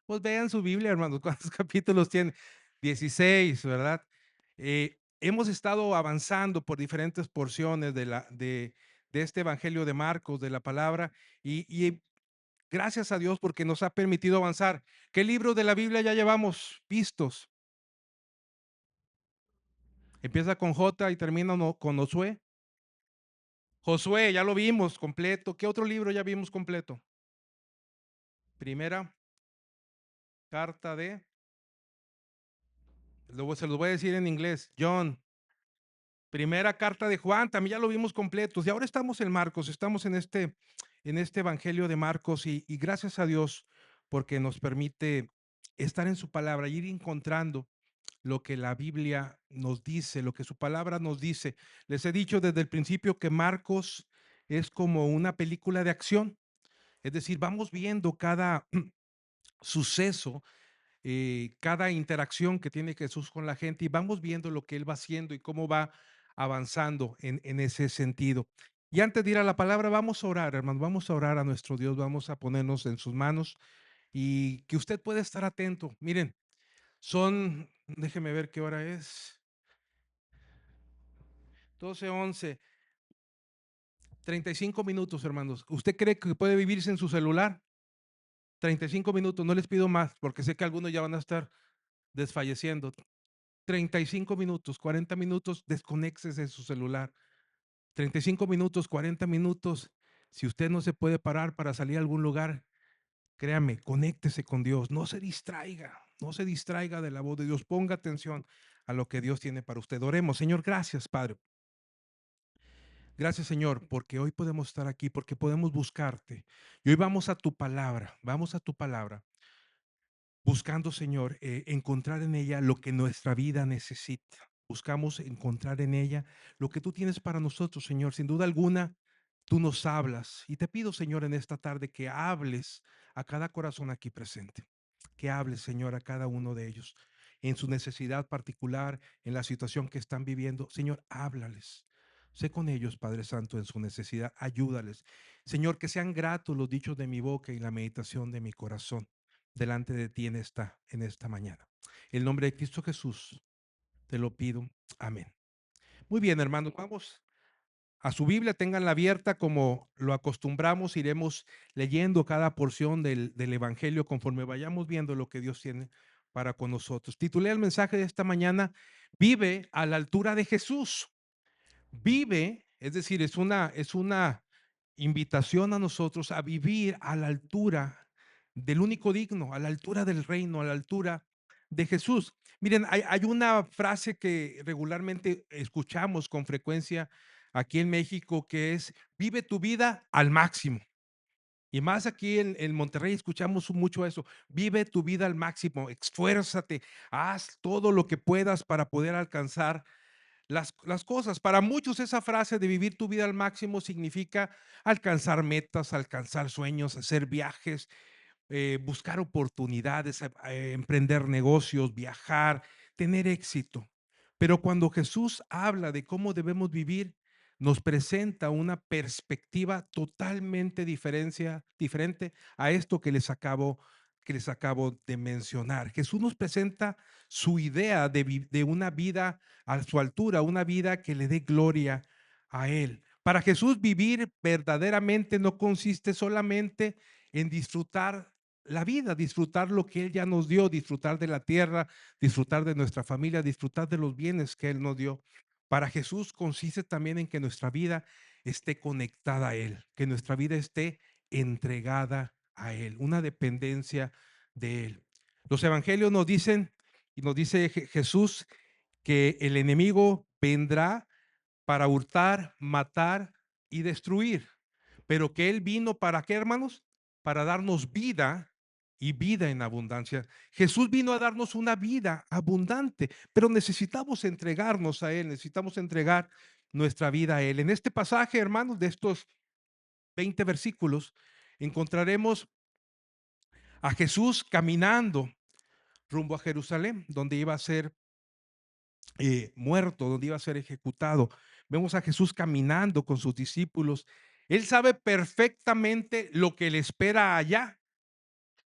Pues vean su Biblia, hermanos, ¿cuántos capítulos tiene? 16, ¿verdad? Hemos estado avanzando por diferentes porciones de este Evangelio de Marcos, de la palabra, y gracias a Dios porque nos ha permitido avanzar. ¿Qué libro de la Biblia ya llevamos vistos? Empieza con J y termina con Josué. Josué, ya lo vimos completo. ¿Qué otro libro ya vimos completo? Primera carta de, luego se los voy a decir en inglés, John. Primera carta de Juan, también ya lo vimos completos. Y ahora estamos en Marcos, estamos en este Evangelio de Marcos y gracias a Dios porque nos permite estar en su palabra y ir encontrando lo que la Biblia nos dice, lo que su palabra nos dice. Les he dicho desde el principio que Marcos es como una película de acción, es decir, vamos viendo cada suceso, cada interacción que tiene Jesús con la gente y vamos viendo lo que él va haciendo y cómo va avanzando en ese sentido. Y antes de ir a la palabra, vamos a orar, hermanos, vamos a orar a nuestro Dios, vamos a ponernos en sus manos y que usted pueda estar atento. Miren, déjeme ver qué hora es, 12:11, 35 minutos, hermanos. ¿Usted cree que puede vivir sin su celular? 35 minutos, no les pido más, porque sé que algunos ya van a estar desfalleciendo. 35 minutos, 40 minutos, desconéxese de su celular. 35 minutos, 40 minutos. Si usted no se puede parar para salir a algún lugar, créame, conéctese con Dios. No se distraiga, no se distraiga de la voz de Dios. Ponga atención a lo que Dios tiene para usted. Oremos, Señor, gracias, Padre. Gracias, Señor, porque hoy podemos estar aquí, porque podemos buscarte. Y hoy vamos a tu palabra buscando, Señor, encontrar en ella lo que nuestra vida necesita. Buscamos encontrar en ella lo que tú tienes para nosotros, Señor. Sin duda alguna, tú nos hablas. Y te pido, Señor, en esta tarde que hables a cada corazón aquí presente. Que hables, Señor, a cada uno de ellos. En su necesidad particular, en la situación que están viviendo. Señor, háblales. Sé con ellos, Padre Santo, en su necesidad. Ayúdales. Señor, que sean gratos los dichos de mi boca y la meditación de mi corazón delante de ti en esta mañana. En el nombre de Cristo Jesús te lo pido. Amén. Muy bien, hermanos, vamos a su Biblia, ténganla abierta como lo acostumbramos, iremos leyendo cada porción del Evangelio conforme vayamos viendo lo que Dios tiene para con nosotros. Titulé el mensaje de esta mañana, Vive a la altura de Jesús. Vive, es decir, es una invitación a nosotros a vivir a la altura del único digno, a la altura del reino, a la altura de Jesús. Miren, hay una frase que regularmente escuchamos con frecuencia aquí en México que es, vive tu vida al máximo. Y más aquí en Monterrey escuchamos mucho eso, vive tu vida al máximo, esfuérzate, haz todo lo que puedas para poder alcanzar las cosas. Para muchos esa frase de vivir tu vida al máximo significa alcanzar metas, alcanzar sueños, hacer viajes, buscar oportunidades, emprender negocios, viajar, tener éxito. Pero cuando Jesús habla de cómo debemos vivir, nos presenta una perspectiva totalmente diferente a esto que les acabo de mencionar. Jesús nos presenta su idea de una vida a su altura, una vida que le dé gloria a Él. Para Jesús vivir verdaderamente no consiste solamente en disfrutar la vida, disfrutar lo que Él ya nos dio, disfrutar de la tierra, disfrutar de nuestra familia, disfrutar de los bienes que Él nos dio. Para Jesús consiste también en que nuestra vida esté conectada a Él, que nuestra vida esté entregada a Él, una dependencia de Él. Los evangelios nos dicen, y nos dice Jesús, que el enemigo vendrá para hurtar, matar y destruir, pero que Él vino para qué, hermanos? Para darnos vida y vida en abundancia. Jesús vino a darnos una vida abundante, pero necesitamos entregarnos a Él, necesitamos entregar nuestra vida a Él. En este pasaje, hermanos, de estos 20 versículos, encontraremos a Jesús caminando rumbo a Jerusalén, donde iba a ser muerto, donde iba a ser ejecutado. Vemos a Jesús caminando con sus discípulos. Él sabe perfectamente lo que le espera allá.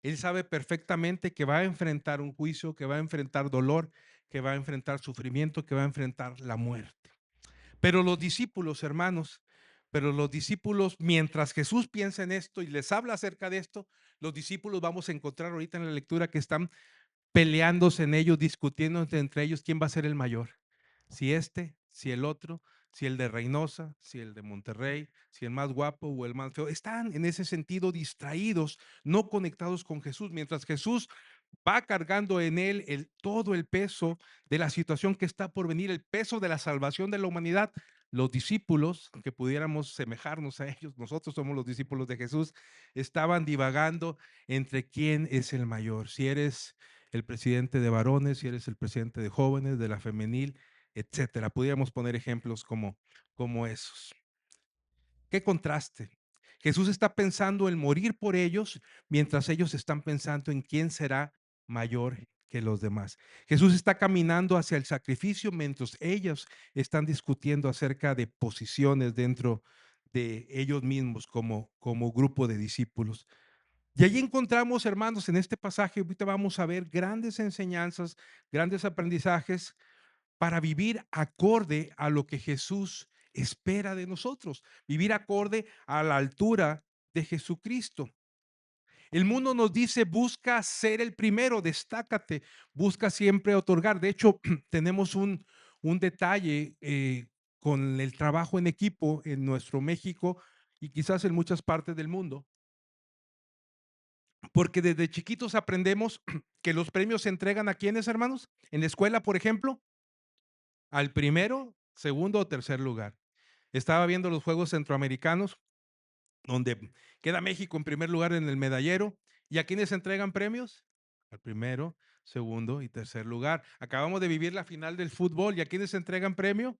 Él sabe perfectamente que va a enfrentar un juicio, que va a enfrentar dolor, que va a enfrentar sufrimiento, que va a enfrentar la muerte. Pero los discípulos, hermanos, pero los discípulos, mientras Jesús piensa en esto y les habla acerca de esto, los discípulos vamos a encontrar ahorita en la lectura que están peleándose en ellos, discutiendo entre ellos quién va a ser el mayor. Si este, si el otro, si el de Reynosa, si el de Monterrey, si el más guapo o el más feo. Están en ese sentido distraídos, no conectados con Jesús, mientras Jesús va cargando en él todo el peso de la situación que está por venir, el peso de la salvación de la humanidad. Los discípulos, que pudiéramos semejarnos a ellos, nosotros somos los discípulos de Jesús, estaban divagando entre quién es el mayor. Si eres el presidente de varones, si eres el presidente de jóvenes, de la femenil, etcétera. Pudiéramos poner ejemplos como esos. Qué contraste. Jesús está pensando en morir por ellos, mientras ellos están pensando en quién será mayor que los demás. Jesús está caminando hacia el sacrificio, mientras ellos están discutiendo acerca de posiciones dentro de ellos mismos como grupo de discípulos. Y allí encontramos, hermanos, en este pasaje, ahorita vamos a ver grandes enseñanzas, grandes aprendizajes para vivir acorde a lo que Jesús espera de nosotros, vivir acorde a la altura de Jesucristo. El mundo nos dice, busca ser el primero, destácate, busca siempre otorgar. De hecho, tenemos un detalle con el trabajo en equipo en nuestro México y quizás en muchas partes del mundo, porque desde chiquitos aprendemos que los premios se entregan a quienes, hermanos, en la escuela, por ejemplo, al primero, segundo o tercer lugar. Estaba viendo los Juegos Centroamericanos, donde queda México en primer lugar en el medallero. ¿Y a quiénes se entregan premios? Al primero, segundo y tercer lugar. Acabamos de vivir la final del fútbol. ¿Y a quiénes se entregan premio?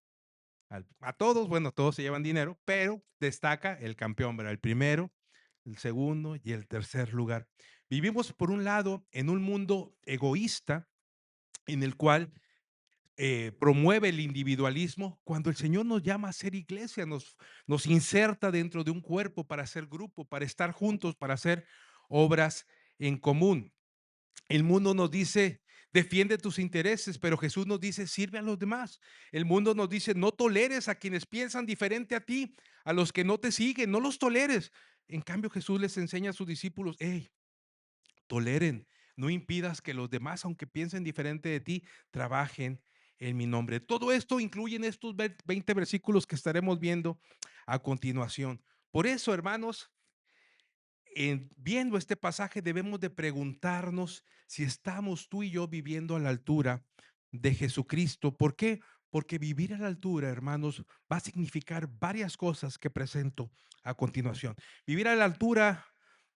A todos, bueno, todos se llevan dinero, pero destaca el campeón, ¿verdad? El primero, el segundo y el tercer lugar. Vivimos, por un lado, en un mundo egoísta en el cual promueve el individualismo, cuando el Señor nos llama a ser iglesia, nos inserta dentro de un cuerpo para hacer grupo, para estar juntos, para hacer obras en común. El mundo nos dice, defiende tus intereses, pero Jesús nos dice, sirve a los demás. El mundo nos dice, no toleres a quienes piensan diferente a ti, a los que no te siguen, no los toleres. En cambio, Jesús les enseña a sus discípulos, hey, toleren, no impidas que los demás, aunque piensen diferente de ti, trabajen en mi nombre. Todo esto incluye en estos 20 versículos que estaremos viendo a continuación. Por eso, hermanos, viendo este pasaje debemos de preguntarnos si estamos tú y yo viviendo a la altura de Jesucristo. ¿Por qué? Porque vivir a la altura, hermanos, va a significar varias cosas que presento a continuación. Vivir a la altura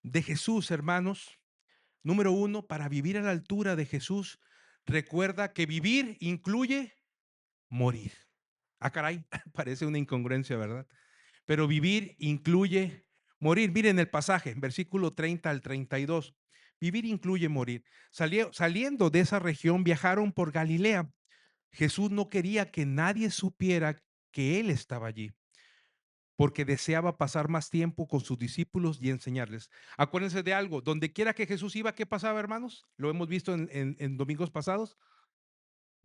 de Jesús, hermanos. Número uno, para vivir a la altura de Jesús, recuerda que vivir incluye morir. Ah, caray, parece una incongruencia, ¿verdad? Pero vivir incluye morir. Miren el pasaje, versículo 30 al 32. Vivir incluye morir. Saliendo de esa región, viajaron por Galilea. Jesús no quería que nadie supiera que él estaba allí, porque deseaba pasar más tiempo con sus discípulos y enseñarles. Acuérdense de algo, donde quiera que Jesús iba, ¿qué pasaba, hermanos? Lo hemos visto en domingos pasados.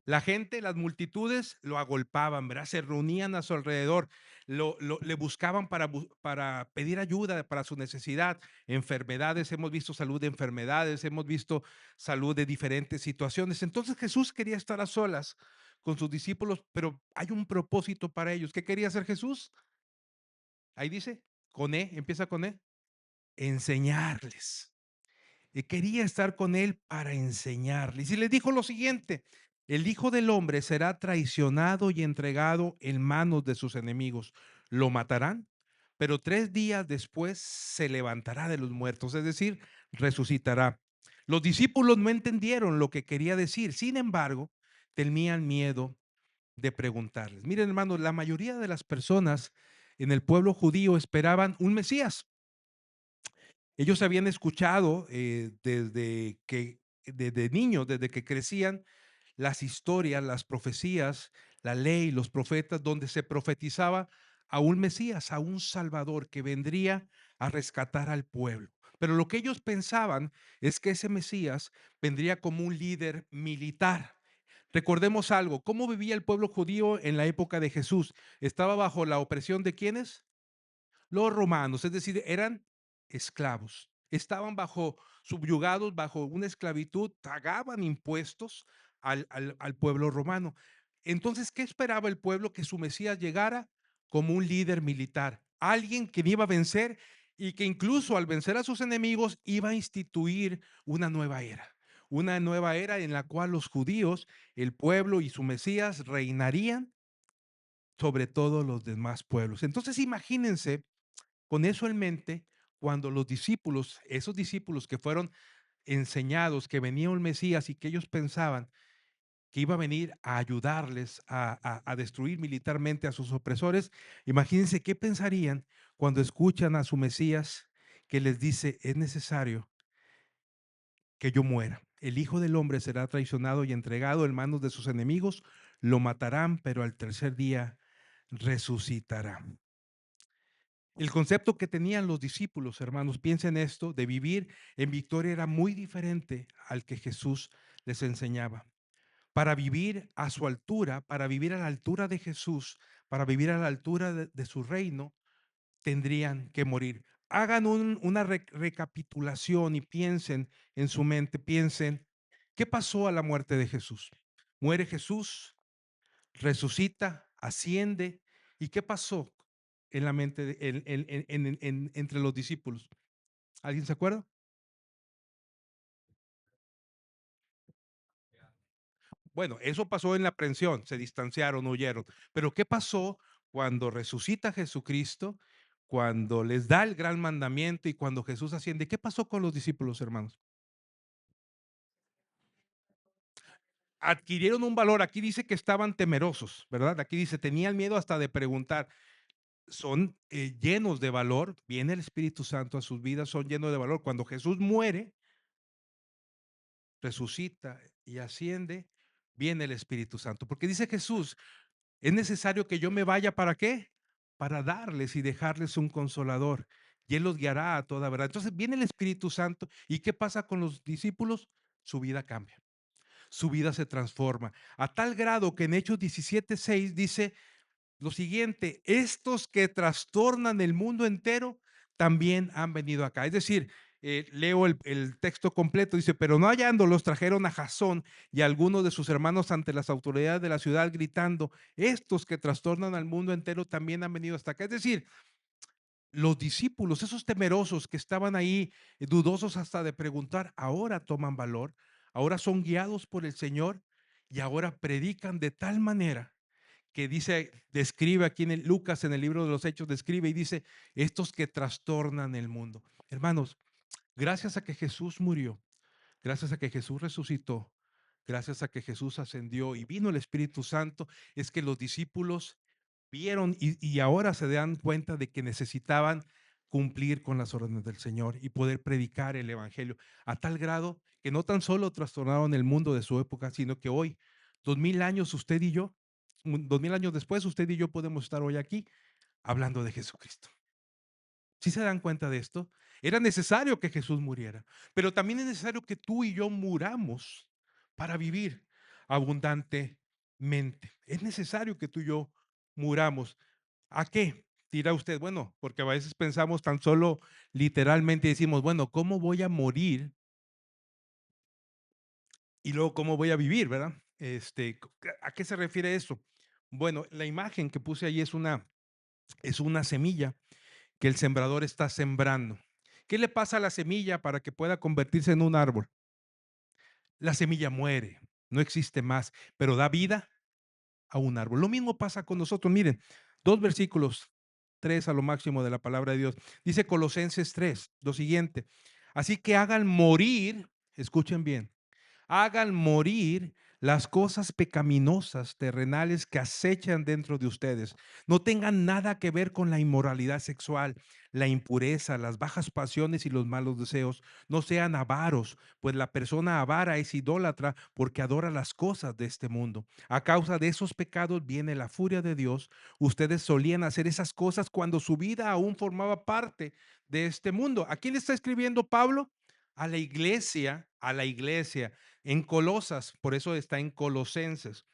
La gente, las multitudes lo agolpaban, ¿verdad? Se reunían a su alrededor, le buscaban para pedir ayuda para su necesidad, enfermedades, hemos visto salud de enfermedades, hemos visto salud de diferentes situaciones. Entonces Jesús quería estar a solas con sus discípulos, pero hay un propósito para ellos. ¿Qué quería hacer Jesús? Ahí dice, con E, empieza con E, enseñarles. Quería estar con él para enseñarles. Y les dijo lo siguiente, el Hijo del Hombre será traicionado y entregado en manos de sus enemigos. Lo matarán, pero 3 días después se levantará de los muertos, es decir, resucitará. Los discípulos no entendieron lo que quería decir, sin embargo, tenían miedo de preguntarles. Miren, hermanos, la mayoría de las personas en el pueblo judío esperaban un Mesías. Ellos habían escuchado desde niños, desde que crecían, las historias, las profecías, la ley, los profetas, donde se profetizaba a un Mesías, a un Salvador que vendría a rescatar al pueblo. Pero lo que ellos pensaban es que ese Mesías vendría como un líder militar. Recordemos algo, ¿cómo vivía el pueblo judío en la época de Jesús? ¿Estaba bajo la opresión de quiénes? Los romanos, es decir, eran esclavos, estaban bajo subyugados, bajo una esclavitud, pagaban impuestos al pueblo romano. Entonces, ¿qué esperaba el pueblo? Que su Mesías llegara como un líder militar, alguien que iba a vencer y que incluso al vencer a sus enemigos iba a instituir una nueva era en la cual los judíos, el pueblo y su Mesías reinarían sobre todos los demás pueblos. Entonces, imagínense con eso en mente, cuando los discípulos, esos discípulos que fueron enseñados que venía un Mesías y que ellos pensaban que iba a venir a ayudarles a destruir militarmente a sus opresores, imagínense qué pensarían cuando escuchan a su Mesías que les dice, es necesario que yo muera. El Hijo del Hombre será traicionado y entregado en manos de sus enemigos, lo matarán, pero al tercer día resucitará. El concepto que tenían los discípulos, hermanos, piensen esto, de vivir en victoria era muy diferente al que Jesús les enseñaba. Para vivir a su altura, para vivir a la altura de Jesús, para vivir a la altura de su reino, tendrían que morir. Hagan una recapitulación y piensen en su mente, piensen, ¿qué pasó a la muerte de Jesús? Muere Jesús, resucita, asciende. ¿Y qué pasó en la mente entre los discípulos? ¿Alguien se acuerda? Bueno, eso pasó en la aprehensión, se distanciaron, huyeron. Pero ¿qué pasó cuando resucita Jesucristo, cuando les da el gran mandamiento y cuando Jesús asciende? ¿Qué pasó con los discípulos, hermanos? Adquirieron un valor. Aquí dice que estaban temerosos, ¿verdad? Aquí dice, tenían miedo hasta de preguntar. Son llenos de valor, viene el Espíritu Santo a sus vidas, son llenos de valor. Cuando Jesús muere, resucita y asciende, viene el Espíritu Santo. Porque dice Jesús, es necesario que yo me vaya, ¿para qué? Para darles y dejarles un consolador. Y Él los guiará a toda verdad. Entonces viene el Espíritu Santo. ¿Y qué pasa con los discípulos? Su vida cambia. Su vida se transforma. A tal grado que en Hechos 17:6 dice, lo siguiente, estos que trastornan el mundo entero también han venido acá. Es decir, leo el texto completo, dice, pero no hallándolos, trajeron a Jasón y a algunos de sus hermanos ante las autoridades de la ciudad gritando, estos que trastornan al mundo entero también han venido hasta acá. Es decir, los discípulos, esos temerosos que estaban ahí, dudosos hasta de preguntar, ahora toman valor, ahora son guiados por el Señor y ahora predican de tal manera que dice, describe aquí en Lucas, en el libro de los Hechos, describe y dice, estos que trastornan el mundo. Hermanos, gracias a que Jesús murió, gracias a que Jesús resucitó, gracias a que Jesús ascendió y vino el Espíritu Santo, es que los discípulos vieron y ahora se dan cuenta de que necesitaban cumplir con las órdenes del Señor y poder predicar el Evangelio a tal grado que no tan solo trastornaron el mundo de su época, sino que hoy, 2000 años, usted y yo, 2000 años después, usted y yo podemos estar hoy aquí hablando de Jesucristo. ¿Sí se dan cuenta de esto? Era necesario que Jesús muriera, pero también es necesario que tú y yo muramos para vivir abundantemente. Es necesario que tú y yo muramos. ¿A qué? Dirá usted, bueno, porque a veces pensamos tan solo literalmente y decimos, bueno, ¿cómo voy a morir y luego cómo voy a vivir, verdad? ¿A qué se refiere eso? Bueno, la imagen que puse ahí es una semilla que el sembrador está sembrando. ¿Qué le pasa a la semilla para que pueda convertirse en un árbol? La semilla muere, no existe más, pero da vida a un árbol. Lo mismo pasa con nosotros. Miren, 2 versículos, 3 a lo máximo de la palabra de Dios. Dice Colosenses 3, lo siguiente. Así que hagan morir, escuchen bien, hagan morir las cosas pecaminosas terrenales que acechan dentro de ustedes no tengan nada que ver con la inmoralidad sexual, la impureza, las bajas pasiones y los malos deseos. No sean avaros, pues la persona avara es idólatra porque adora las cosas de este mundo. A causa de esos pecados viene la furia de Dios. Ustedes solían hacer esas cosas cuando su vida aún formaba parte de este mundo. ¿A quién le está escribiendo Pablo? A la iglesia en Colosas, por eso está en Colosenses.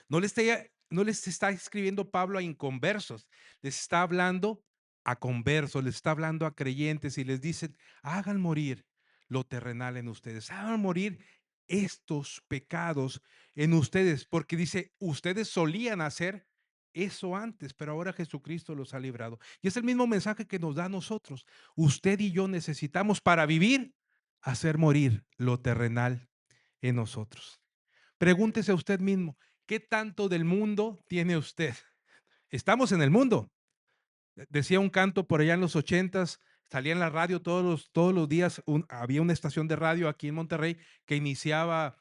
No les está escribiendo Pablo a inconversos, les está hablando a conversos, les está hablando a creyentes y les dicen, hagan morir lo terrenal en ustedes, hagan morir estos pecados en ustedes, porque dice, ustedes solían hacer eso antes, pero ahora Jesucristo los ha librado. Y es el mismo mensaje que nos da a nosotros. Usted y yo necesitamos para vivir, hacer morir lo terrenal en nosotros. Pregúntese a usted mismo, ¿qué tanto del mundo tiene usted? Estamos en el mundo. Decía un canto por allá en los ochentas, salía en la radio todos los días, había una estación de radio aquí en Monterrey que iniciaba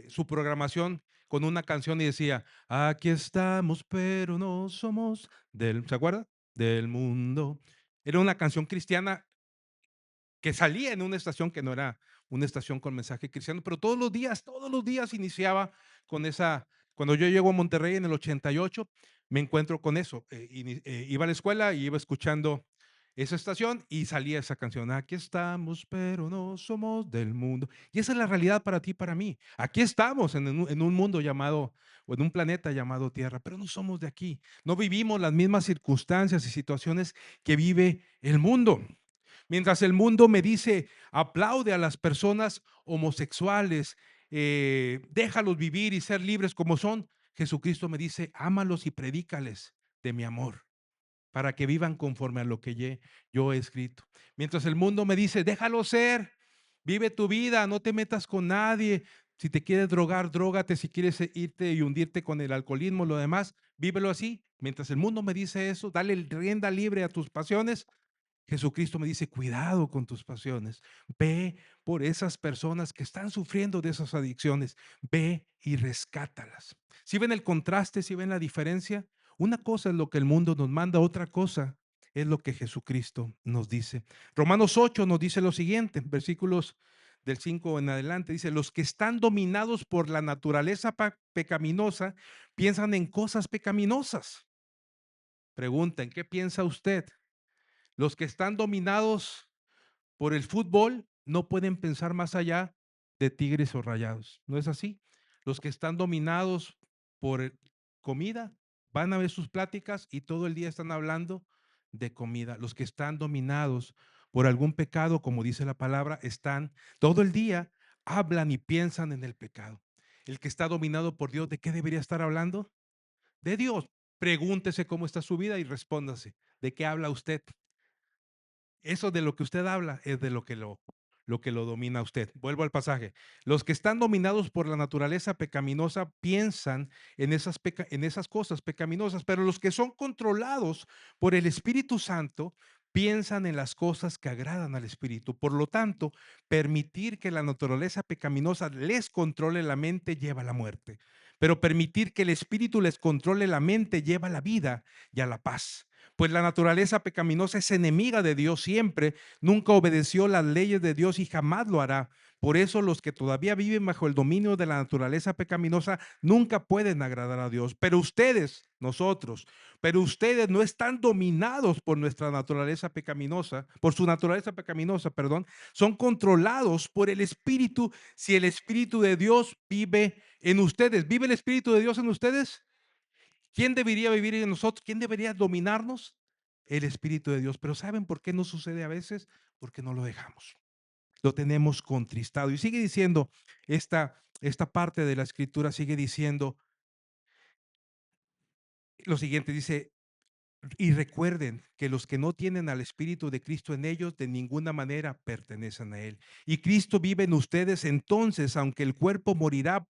su programación con una canción y decía, aquí estamos, pero no somos del, ¿se acuerda? Del mundo. Era una canción cristiana que salía en una estación que no era una estación con mensaje cristiano, pero todos los días iniciaba con esa, cuando yo llego a Monterrey en el 88, me encuentro con eso. Iba a la escuela y iba escuchando esa estación y salía esa canción, aquí estamos, pero no somos del mundo. Y esa es la realidad para ti y para mí. Aquí estamos en un mundo llamado, o en un planeta llamado Tierra, pero no somos de aquí. No vivimos las mismas circunstancias y situaciones que vive el mundo. Mientras el mundo me dice, aplaude a las personas homosexuales, déjalos vivir y ser libres como son, Jesucristo me dice, ámalos y predícales de mi amor para que vivan conforme a lo que yo he escrito. Mientras el mundo me dice, déjalo ser, vive tu vida, no te metas con nadie. Si te quieres drogar, drógate. Si quieres irte y hundirte con el alcoholismo, lo demás, vívelo así. Mientras el mundo me dice eso, dale rienda libre a tus pasiones. Jesucristo me dice, cuidado con tus pasiones, ve por esas personas que están sufriendo de esas adicciones, ve y rescátalas. Si ven el contraste, si ven la diferencia, una cosa es lo que el mundo nos manda, otra cosa es lo que Jesucristo nos dice. Romanos 8 nos dice lo siguiente, versículos del 5 en adelante, dice, los que están dominados por la naturaleza pecaminosa piensan en cosas pecaminosas. Pregunta, ¿en qué piensa usted? Los que están dominados por el fútbol no pueden pensar más allá de Tigres o Rayados. ¿No es así? Los que están dominados por comida van a ver sus pláticas y todo el día están hablando de comida. Los que están dominados por algún pecado, como dice la palabra, están todo el día, hablan y piensan en el pecado. El que está dominado por Dios, ¿de qué debería estar hablando? De Dios. Pregúntese cómo está su vida y respóndase. ¿De qué habla usted? Eso de lo que usted habla es de lo que lo domina a usted. Vuelvo al pasaje. Los que están dominados por la naturaleza pecaminosa piensan en esas cosas pecaminosas, pero los que son controlados por el Espíritu Santo piensan en las cosas que agradan al Espíritu. Por lo tanto, permitir que la naturaleza pecaminosa les controle la mente lleva a la muerte, pero permitir que el Espíritu les controle la mente lleva a la vida y a la paz. Pues la naturaleza pecaminosa es enemiga de Dios siempre, nunca obedeció las leyes de Dios y jamás lo hará. Por eso los que todavía viven bajo el dominio de la naturaleza pecaminosa nunca pueden agradar a Dios. Pero ustedes, nosotros, pero ustedes no están dominados por nuestra naturaleza pecaminosa, por su naturaleza pecaminosa, perdón, son controlados por el Espíritu. Si el Espíritu de Dios vive en ustedes, ¿vive el Espíritu de Dios en ustedes? ¿Quién debería vivir en nosotros? ¿Quién debería dominarnos? El Espíritu de Dios. Pero ¿saben por qué no sucede a veces? Porque no lo dejamos. Lo tenemos contristado. Y sigue diciendo, esta parte de la escritura sigue diciendo lo siguiente, dice, y recuerden que los que no tienen al Espíritu de Cristo en ellos, de ninguna manera pertenecen a Él. Y Cristo vive en ustedes, entonces, aunque el cuerpo morirá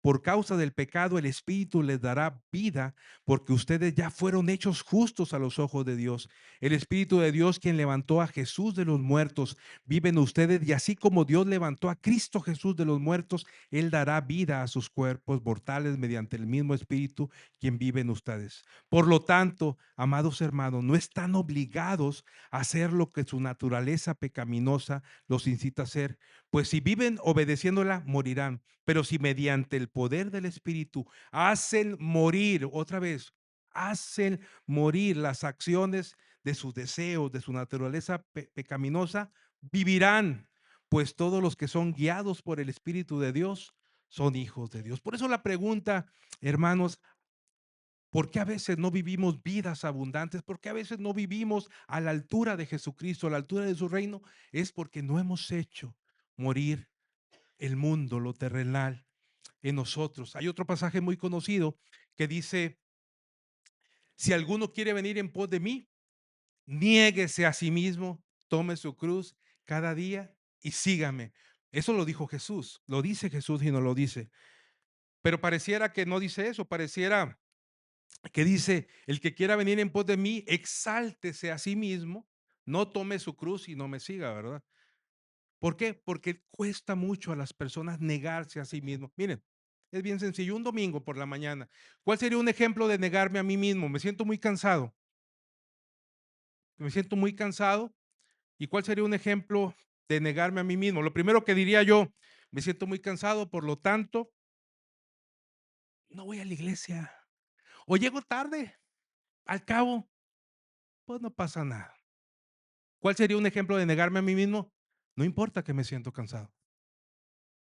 Por causa del pecado, el Espíritu les dará vida, porque ustedes ya fueron hechos justos a los ojos de Dios. El Espíritu de Dios, quien levantó a Jesús de los muertos, vive en ustedes, y así como Dios levantó a Cristo Jesús de los muertos, Él dará vida a sus cuerpos mortales mediante el mismo Espíritu quien vive en ustedes. Por lo tanto, amados hermanos, no están obligados a hacer lo que su naturaleza pecaminosa los incita a hacer, pues si viven obedeciéndola, morirán. Pero si mediante el poder del Espíritu hacen morir, otra vez, hacen morir las acciones de sus deseos, de su naturaleza pecaminosa, vivirán, pues todos los que son guiados por el Espíritu de Dios son hijos de Dios. Por eso la pregunta, hermanos, ¿por qué a veces no vivimos vidas abundantes? ¿Por qué a veces no vivimos a la altura de Jesucristo, a la altura de su reino? Es porque no hemos hecho morir el mundo, lo terrenal en nosotros. Hay otro pasaje muy conocido que dice, si alguno quiere venir en pos de mí, niéguese a sí mismo, tome su cruz cada día y sígame. Eso lo dijo Jesús, lo dice Jesús y no lo dice. Pero pareciera que no dice eso, pareciera que dice, el que quiera venir en pos de mí, exáltese a sí mismo, no tome su cruz y no me siga, ¿verdad? ¿Por qué? Porque cuesta mucho a las personas negarse a sí mismos. Miren, es bien sencillo. Un domingo por la mañana, ¿cuál sería un ejemplo de negarme a mí mismo? Me siento muy cansado. Me siento muy cansado. ¿Y cuál sería un ejemplo de negarme a mí mismo? Lo primero que diría yo, me siento muy cansado, por lo tanto, no voy a la iglesia. O llego tarde. Al cabo, pues no pasa nada. ¿Cuál sería un ejemplo de negarme a mí mismo? No importa que me siento cansado.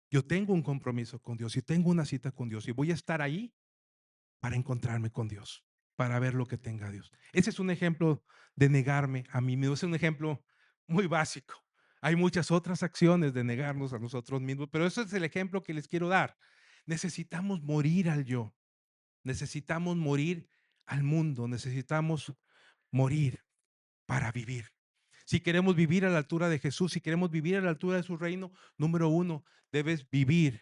Yo tengo un compromiso con Dios y tengo una cita con Dios y voy a estar ahí para encontrarme con Dios, para ver lo que tenga Dios. Ese es un ejemplo de negarme a mí mismo, es un ejemplo muy básico. Hay muchas otras acciones de negarnos a nosotros mismos, pero ese es el ejemplo que les quiero dar. Necesitamos morir al yo, necesitamos morir al mundo, necesitamos morir para vivir. Si queremos vivir a la altura de Jesús, si queremos vivir a la altura de su reino, número uno, debes vivir.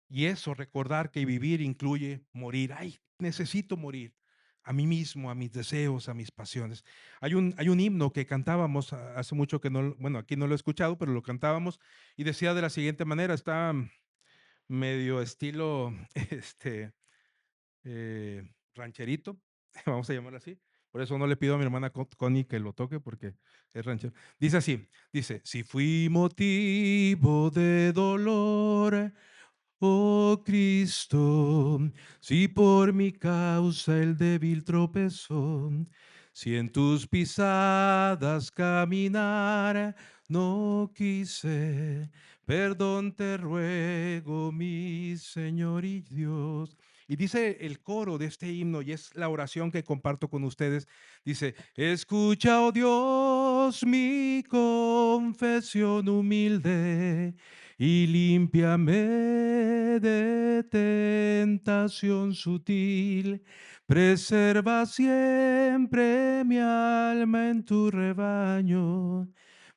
Y eso, recordar que vivir incluye morir. Ay, necesito morir a mí mismo, a mis deseos, a mis pasiones. Hay un himno que cantábamos hace mucho que no, bueno, aquí no lo he escuchado, pero lo cantábamos y decía de la siguiente manera, está medio estilo, rancherito, vamos a llamarlo así. Por eso no le pido a mi hermana Connie que lo toque porque es ranchero. Dice así, dice, si fui motivo de dolor, oh Cristo, si por mi causa el débil tropezó, si en tus pisadas caminar no quise, perdón te ruego, mi Señor y Dios. Y dice el coro de este himno, y es la oración que comparto con ustedes, dice, escucha, oh Dios, mi confesión humilde y límpiame de tentación sutil. Preserva siempre mi alma en tu rebaño.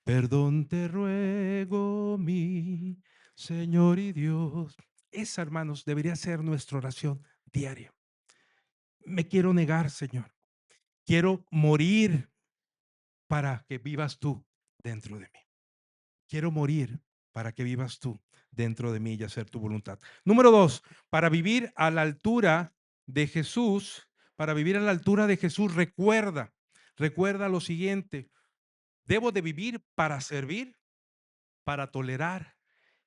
Perdón te ruego, mi Señor y Dios. Esa, hermanos, debería ser nuestra oración diaria. Me quiero negar, Señor. Quiero morir para que vivas tú dentro de mí. Quiero morir para que vivas tú dentro de mí y hacer tu voluntad. Número dos, para vivir a la altura de Jesús, para vivir a la altura de Jesús, recuerda lo siguiente, debo de vivir para servir, para tolerar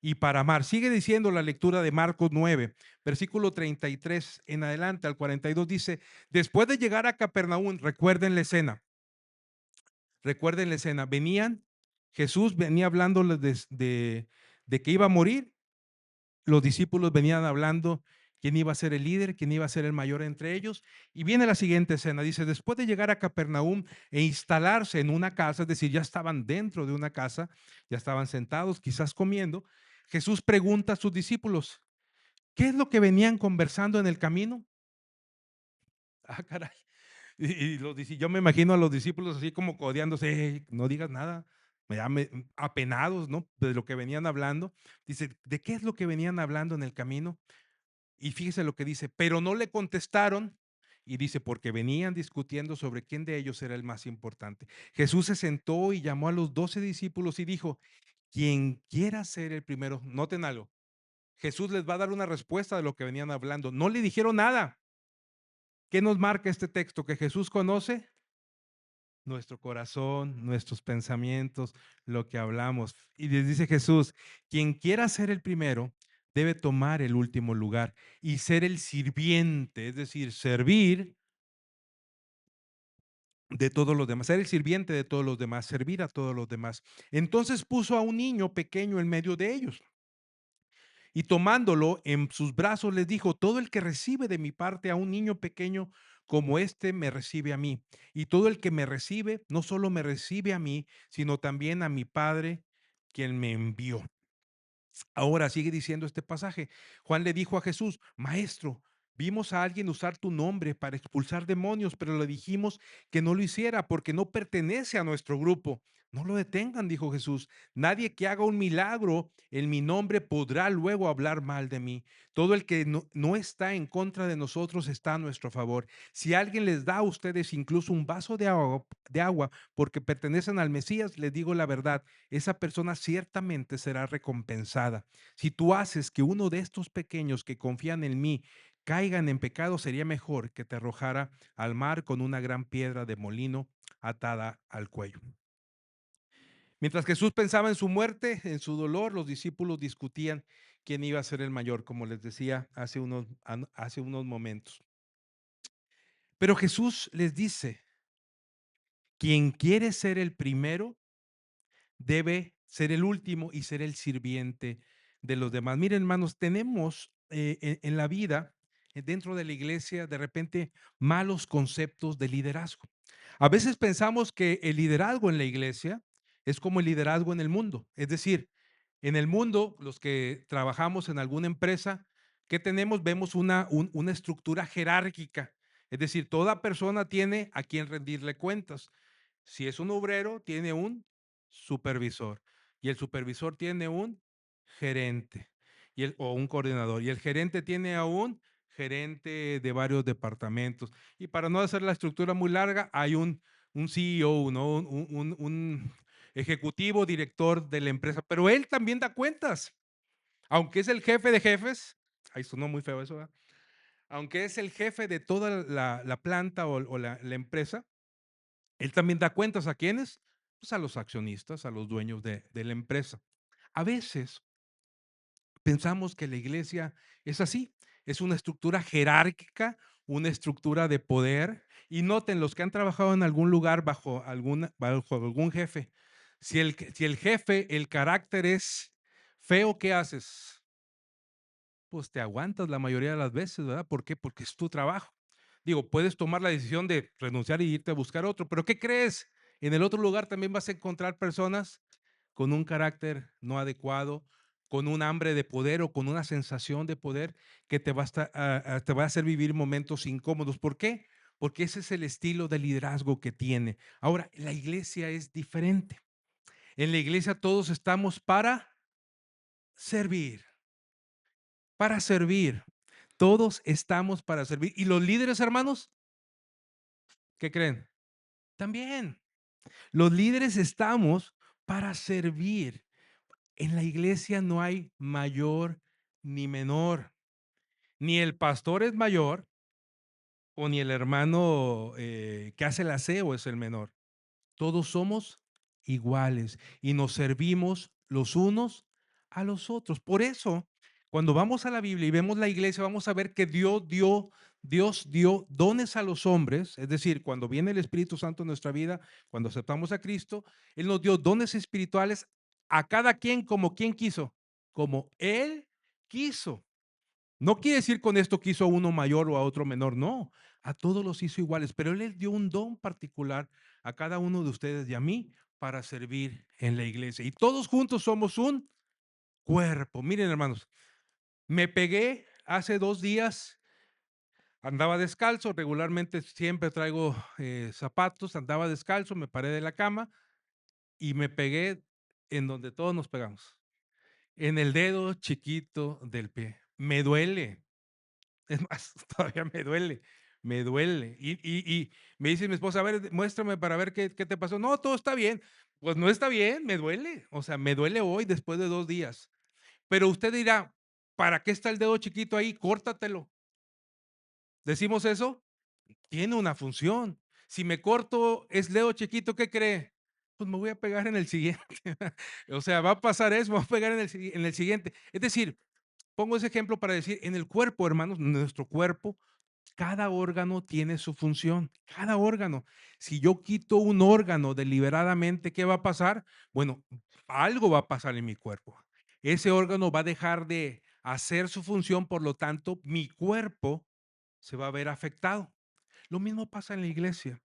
y para amar. Sigue diciendo la lectura de Marcos 9, versículo 33 en adelante al 42 dice, después de llegar a Capernaum, recuerden la escena, Jesús venía hablándoles de que iba a morir, los discípulos venían hablando quién iba a ser el líder, quién iba a ser el mayor entre ellos, y viene la siguiente escena, dice, después de llegar a Capernaum e instalarse en una casa, es decir, ya estaban dentro de una casa, ya estaban sentados, quizás comiendo, Jesús pregunta a sus discípulos, ¿qué es lo que venían conversando en el camino? Ah, caray. Yo me imagino a los discípulos así como codeándose, no digas nada, apenados, ¿no? De lo que venían hablando. Dice, ¿de qué es lo que venían hablando en el camino? Y fíjese lo que dice, pero no le contestaron y dice, porque venían discutiendo sobre quién de ellos era el más importante. Jesús se sentó y llamó a los 12 discípulos y dijo, quien quiera ser el primero, noten algo, Jesús les va a dar una respuesta de lo que venían hablando. No le dijeron nada. ¿Qué nos marca este texto? Que Jesús conoce nuestro corazón, nuestros pensamientos, lo que hablamos. Y les dice Jesús, quien quiera ser el primero debe tomar el último lugar y ser el sirviente, es decir, servir de todos los demás, ser el sirviente de todos los demás, servir a todos los demás. Entonces puso a un niño pequeño en medio de ellos y tomándolo en sus brazos les dijo, todo el que recibe de mi parte a un niño pequeño como este me recibe a mí. Y todo el que me recibe, no solo me recibe a mí, sino también a mi Padre, quien me envió. Ahora sigue diciendo este pasaje. Juan le dijo a Jesús, Maestro, vimos a alguien usar tu nombre para expulsar demonios, pero le dijimos que no lo hiciera porque no pertenece a nuestro grupo. No lo detengan, dijo Jesús. Nadie que haga un milagro en mi nombre podrá luego hablar mal de mí. Todo el que no está en contra de nosotros está a nuestro favor. Si alguien les da a ustedes incluso un vaso de agua porque pertenecen al Mesías, les digo la verdad, esa persona ciertamente será recompensada. Si tú haces que uno de estos pequeños que confían en mí caigan en pecado, sería mejor que te arrojara al mar con una gran piedra de molino atada al cuello. Mientras Jesús pensaba en su muerte, en su dolor, los discípulos discutían quién iba a ser el mayor, como les decía hace unos momentos. Pero Jesús les dice, quien quiere ser el primero, debe ser el último y ser el sirviente de los demás. Miren, hermanos, tenemos en la vida, dentro de la iglesia, de repente malos conceptos de liderazgo. A veces pensamos que el liderazgo en la iglesia es como el liderazgo en el mundo. Es decir, en el mundo, los que trabajamos en alguna empresa, ¿qué tenemos? Vemos una estructura jerárquica. Es decir, toda persona tiene a quien rendirle cuentas. Si es un obrero, tiene un supervisor y el supervisor tiene un gerente o un coordinador y el gerente tiene a un gerente de varios departamentos. Y para no hacer la estructura muy larga, hay un CEO, ¿no? Un ejecutivo director de la empresa, pero él también da cuentas, aunque es el jefe de jefes. Ahí sonó muy feo eso, ¿verdad? Aunque es el jefe de toda la planta o la empresa, él también da cuentas a quiénes, pues a los accionistas, a los dueños de la empresa. A veces pensamos que la iglesia es así, es una estructura jerárquica, una estructura de poder. Y noten, los que han trabajado en algún lugar bajo algún jefe, si el jefe, el carácter es feo, ¿qué haces? Pues te aguantas la mayoría de las veces, ¿verdad? ¿Por qué? Porque es tu trabajo. Digo, puedes tomar la decisión de renunciar y irte a buscar otro, pero ¿qué crees? En el otro lugar también vas a encontrar personas con un carácter no adecuado, con un hambre de poder o con una sensación de poder que te va a hacer vivir momentos incómodos. ¿Por qué? Porque ese es el estilo de liderazgo que tiene. Ahora, la iglesia es diferente. En la iglesia todos estamos servir, para servir. Todos estamos para servir. ¿Y los líderes, hermanos? ¿Qué creen? También. Los líderes estamos para servir. En la iglesia no hay mayor ni menor. Ni el pastor es mayor o ni el hermano que hace el aseo es el menor. Todos somos iguales y nos servimos los unos a los otros. Por eso, cuando vamos a la Biblia y vemos la iglesia, vamos a ver que Dios dio dones a los hombres, es decir, cuando viene el Espíritu Santo en nuestra vida, cuando aceptamos a Cristo, Él nos dio dones espirituales a cada quien como quien quiso, como Él quiso. No quiere decir con esto que hizo a uno mayor o a otro menor, no, a todos los hizo iguales, pero Él les dio un don particular a cada uno de ustedes y a mí para servir en la iglesia. Y todos juntos somos un cuerpo. Miren, hermanos, me pegué hace 2 días, andaba descalzo, regularmente siempre traigo zapatos, andaba descalzo, me paré de la cama y me pegué en donde todos nos pegamos, en el dedo chiquito del pie. Me duele. Es más, todavía me duele. Y me dice mi esposa, a ver, muéstrame para ver qué te pasó. No, todo está bien. Pues no está bien, me duele. O sea, me duele hoy después de 2 días. Pero usted dirá, ¿para qué está el dedo chiquito ahí? Córtatelo. ¿Decimos eso? Tiene una función. Si me corto es dedo chiquito, ¿qué cree? Pues me voy a pegar en el siguiente. O sea, va a pasar eso, me voy a pegar en el siguiente. Es decir, pongo ese ejemplo para decir, en el cuerpo, hermanos, nuestro cuerpo, cada órgano tiene su función, cada órgano. Si yo quito un órgano deliberadamente, ¿qué va a pasar? Bueno, algo va a pasar en mi cuerpo. Ese órgano va a dejar de hacer su función, por lo tanto, mi cuerpo se va a ver afectado. Lo mismo pasa en la iglesia.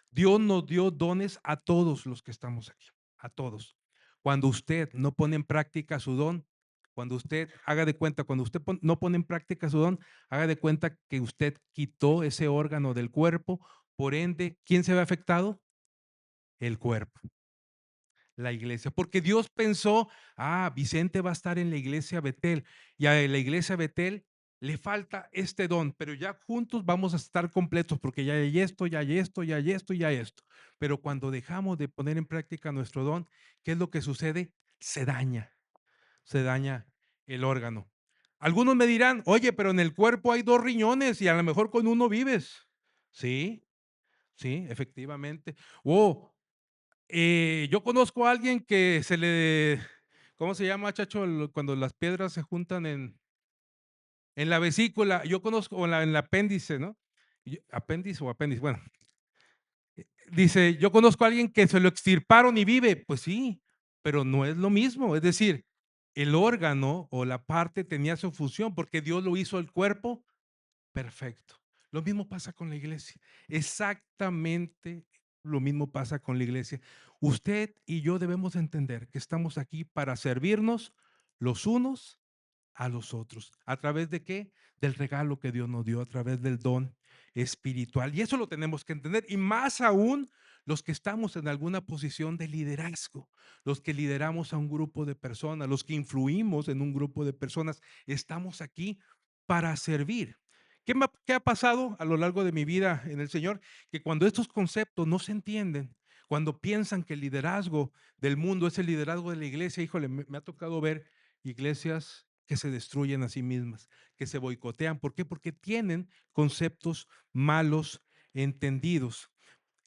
Dios nos dio dones a todos los que estamos aquí, a todos. Cuando usted no pone en práctica su don, cuando usted haga de cuenta, cuando usted no pone en práctica su don, haga de cuenta que usted quitó ese órgano del cuerpo, por ende, ¿quién se ve afectado? El cuerpo, la iglesia, porque Dios pensó, Vicente va a estar en la iglesia Betel y a la iglesia Betel le falta este don, pero ya juntos vamos a estar completos porque ya hay esto, ya hay esto, ya hay esto, ya hay esto. Pero cuando dejamos de poner en práctica nuestro don, ¿qué es lo que sucede? Se daña el órgano. Algunos me dirán, oye, pero en el cuerpo hay 2 riñones y a lo mejor con uno vives. Sí, sí, efectivamente. O yo conozco a alguien que se le, ¿cómo se llama, Chacho? Cuando las piedras se juntan en la vesícula. Yo conozco, o en el apéndice, ¿no? Apéndice o apéndice, bueno. Dice, yo conozco a alguien que se lo extirparon y vive. Pues sí, pero no es lo mismo. Es decir, el órgano o la parte tenía su función porque Dios lo hizo el cuerpo perfecto. Lo mismo pasa con la iglesia. Exactamente lo mismo pasa con la iglesia. Usted y yo debemos entender que estamos aquí para servirnos los unos a los otros. ¿A través de qué? Del regalo que Dios nos dio, a través del don espiritual. Y eso lo tenemos que entender. Y más aún los que estamos en alguna posición de liderazgo, los que lideramos a un grupo de personas, los que influimos en un grupo de personas, estamos aquí para servir. ¿Qué ha pasado a lo largo de mi vida en el Señor? Que cuando estos conceptos no se entienden, cuando piensan que el liderazgo del mundo es el liderazgo de la iglesia, híjole, me ha tocado ver iglesias que se destruyen a sí mismas, que se boicotean. ¿Por qué? Porque tienen conceptos malos entendidos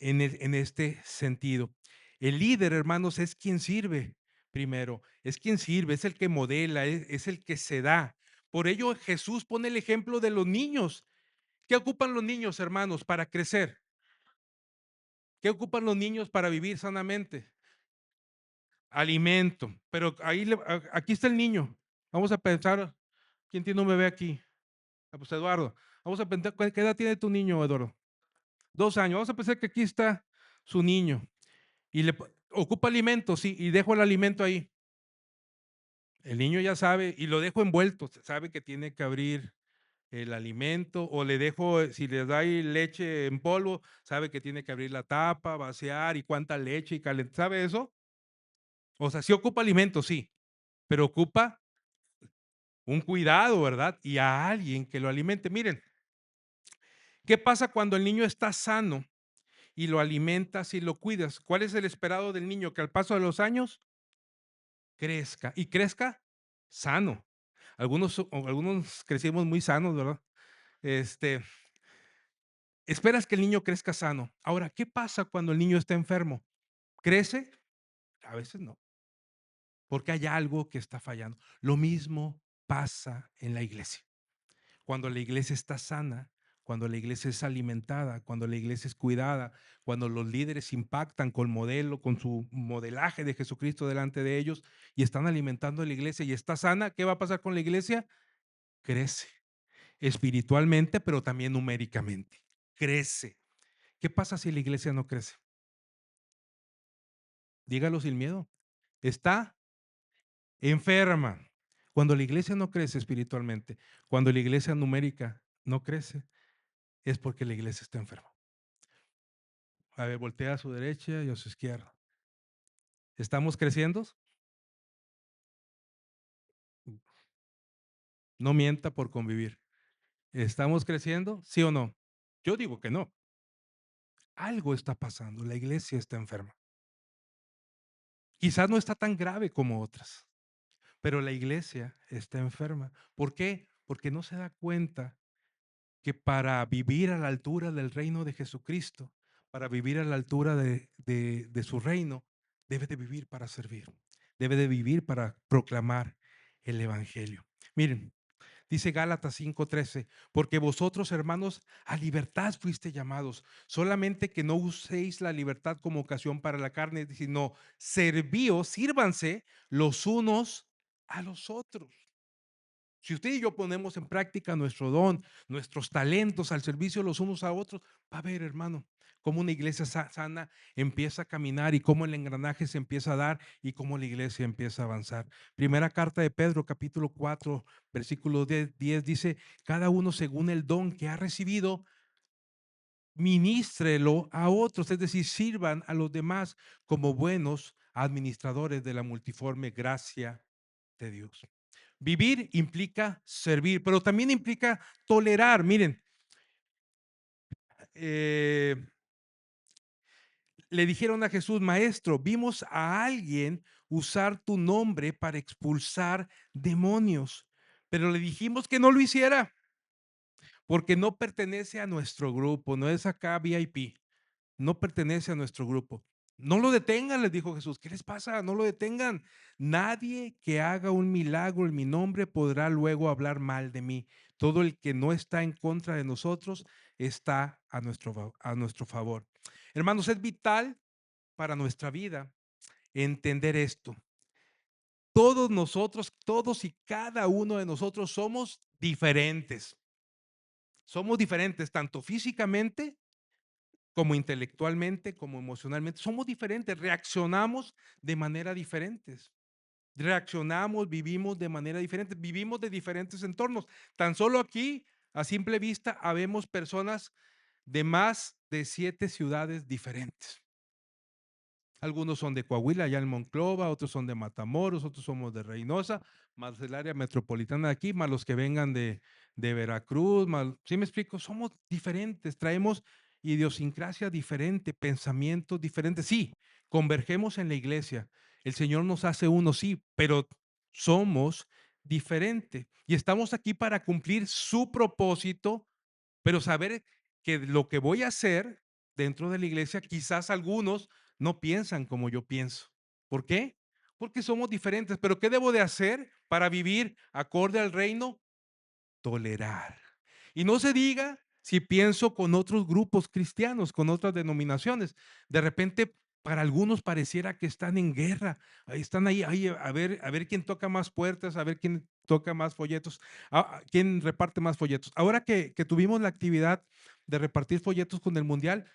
en este sentido. El líder, hermanos, es quien sirve primero, es quien sirve, es el que modela, es el que se da. Por ello Jesús pone el ejemplo de los niños. ¿Qué ocupan los niños, hermanos, para crecer? ¿Qué ocupan los niños para vivir sanamente? Alimento. Pero aquí está el niño. Vamos a pensar, ¿quién tiene un bebé aquí? Pues Eduardo. Vamos a pensar, ¿qué edad tiene tu niño, Eduardo? 2 años. Vamos a pensar que aquí está su niño y ocupa alimento, sí, y dejo el alimento ahí. El niño ya sabe y lo dejo envuelto, sabe que tiene que abrir el alimento o le dejo, si le da ahí leche en polvo, sabe que tiene que abrir la tapa, vaciar y cuánta leche y calentar, ¿sabe eso? O sea, sí ocupa alimento, sí, pero ocupa un cuidado, ¿verdad? Y a alguien que lo alimente. Miren, ¿qué pasa cuando el niño está sano y lo alimentas y lo cuidas? ¿Cuál es el esperado del niño? Que al paso de los años crezca y crezca sano. Algunos crecimos muy sanos, ¿verdad? Este, esperas que el niño crezca sano. Ahora, ¿qué pasa cuando el niño está enfermo? ¿Crece? A veces no, porque hay algo que está fallando. Lo mismo pasa en la iglesia. Cuando la iglesia está sana, cuando la iglesia es alimentada, cuando la iglesia es cuidada, cuando los líderes impactan con modelo, con su modelaje de Jesucristo delante de ellos y están alimentando a la iglesia y está sana, ¿qué va a pasar con la iglesia? Crece espiritualmente, pero también numéricamente. Crece. ¿Qué pasa si la iglesia no crece? Dígalo sin miedo. Está enferma. Cuando la iglesia no crece espiritualmente, cuando la iglesia numérica no crece, es porque la iglesia está enferma. A ver, voltea a su derecha y a su izquierda. ¿Estamos creciendo? No mienta por convivir. ¿Estamos creciendo? ¿Sí o no? Yo digo que no. Algo está pasando, la iglesia está enferma. Quizás no está tan grave como otras, pero la iglesia está enferma. ¿Por qué? Porque no se da cuenta que para vivir a la altura del reino de Jesucristo, para vivir a la altura de su reino, debe de vivir para servir, debe de vivir para proclamar el evangelio. Miren, dice Gálatas 5:13, porque vosotros, hermanos, a libertad fuiste llamados, solamente que no uséis la libertad como ocasión para la carne, sino servíos, sírvanse los unos a los otros. Si usted y yo ponemos en práctica nuestro don, nuestros talentos al servicio los unos a otros, va a ver, hermano, cómo una iglesia sana empieza a caminar y cómo el engranaje se empieza a dar y cómo la iglesia empieza a avanzar. Primera carta de Pedro, capítulo 4, versículo 10 dice, cada uno según el don que ha recibido, ministrelo a otros, es decir, sirvan a los demás como buenos administradores de la multiforme gracia de Dios. Vivir implica servir, pero también implica tolerar. Miren, eh, le dijeron a Jesús, maestro, vimos a alguien usar tu nombre para expulsar demonios, pero le dijimos que no lo hiciera porque no pertenece a nuestro grupo, no es acá VIP, no pertenece a nuestro grupo. No lo detengan, les dijo Jesús. ¿Qué les pasa? No lo detengan. Nadie que haga un milagro en mi nombre podrá luego hablar mal de mí. Todo el que no está en contra de nosotros está a nuestro favor. Hermanos, es vital para nuestra vida entender esto. Todos nosotros, todos y cada uno de nosotros somos diferentes. Somos diferentes tanto físicamente como intelectualmente, como emocionalmente, somos diferentes, reaccionamos de manera diferentes. Reaccionamos, vivimos de manera diferente, vivimos de diferentes entornos. Tan solo aquí, a simple vista, habemos personas de más de 7 ciudades diferentes. Algunos son de Coahuila, allá en Monclova, otros son de Matamoros, otros somos de Reynosa, más el área metropolitana de aquí, más los que vengan de Veracruz, más, ¿sí me explico? Somos diferentes, traemos idiosincrasia diferente, pensamientos diferentes. Sí, convergemos en la iglesia. El Señor nos hace uno, sí, pero somos diferentes y estamos aquí para cumplir su propósito, pero saber que lo que voy a hacer dentro de la iglesia, quizás algunos no piensan como yo pienso. ¿Por qué? Porque somos diferentes. Pero ¿qué debo de hacer para vivir acorde al reino? Tolerar. Y no se diga si pienso con otros grupos cristianos, con otras denominaciones. De repente, para algunos pareciera que están en guerra. Ahí están ahí a ver quién toca más puertas, a ver quién toca más folletos, quién reparte más folletos. Ahora que tuvimos la actividad de repartir folletos con el Mundial,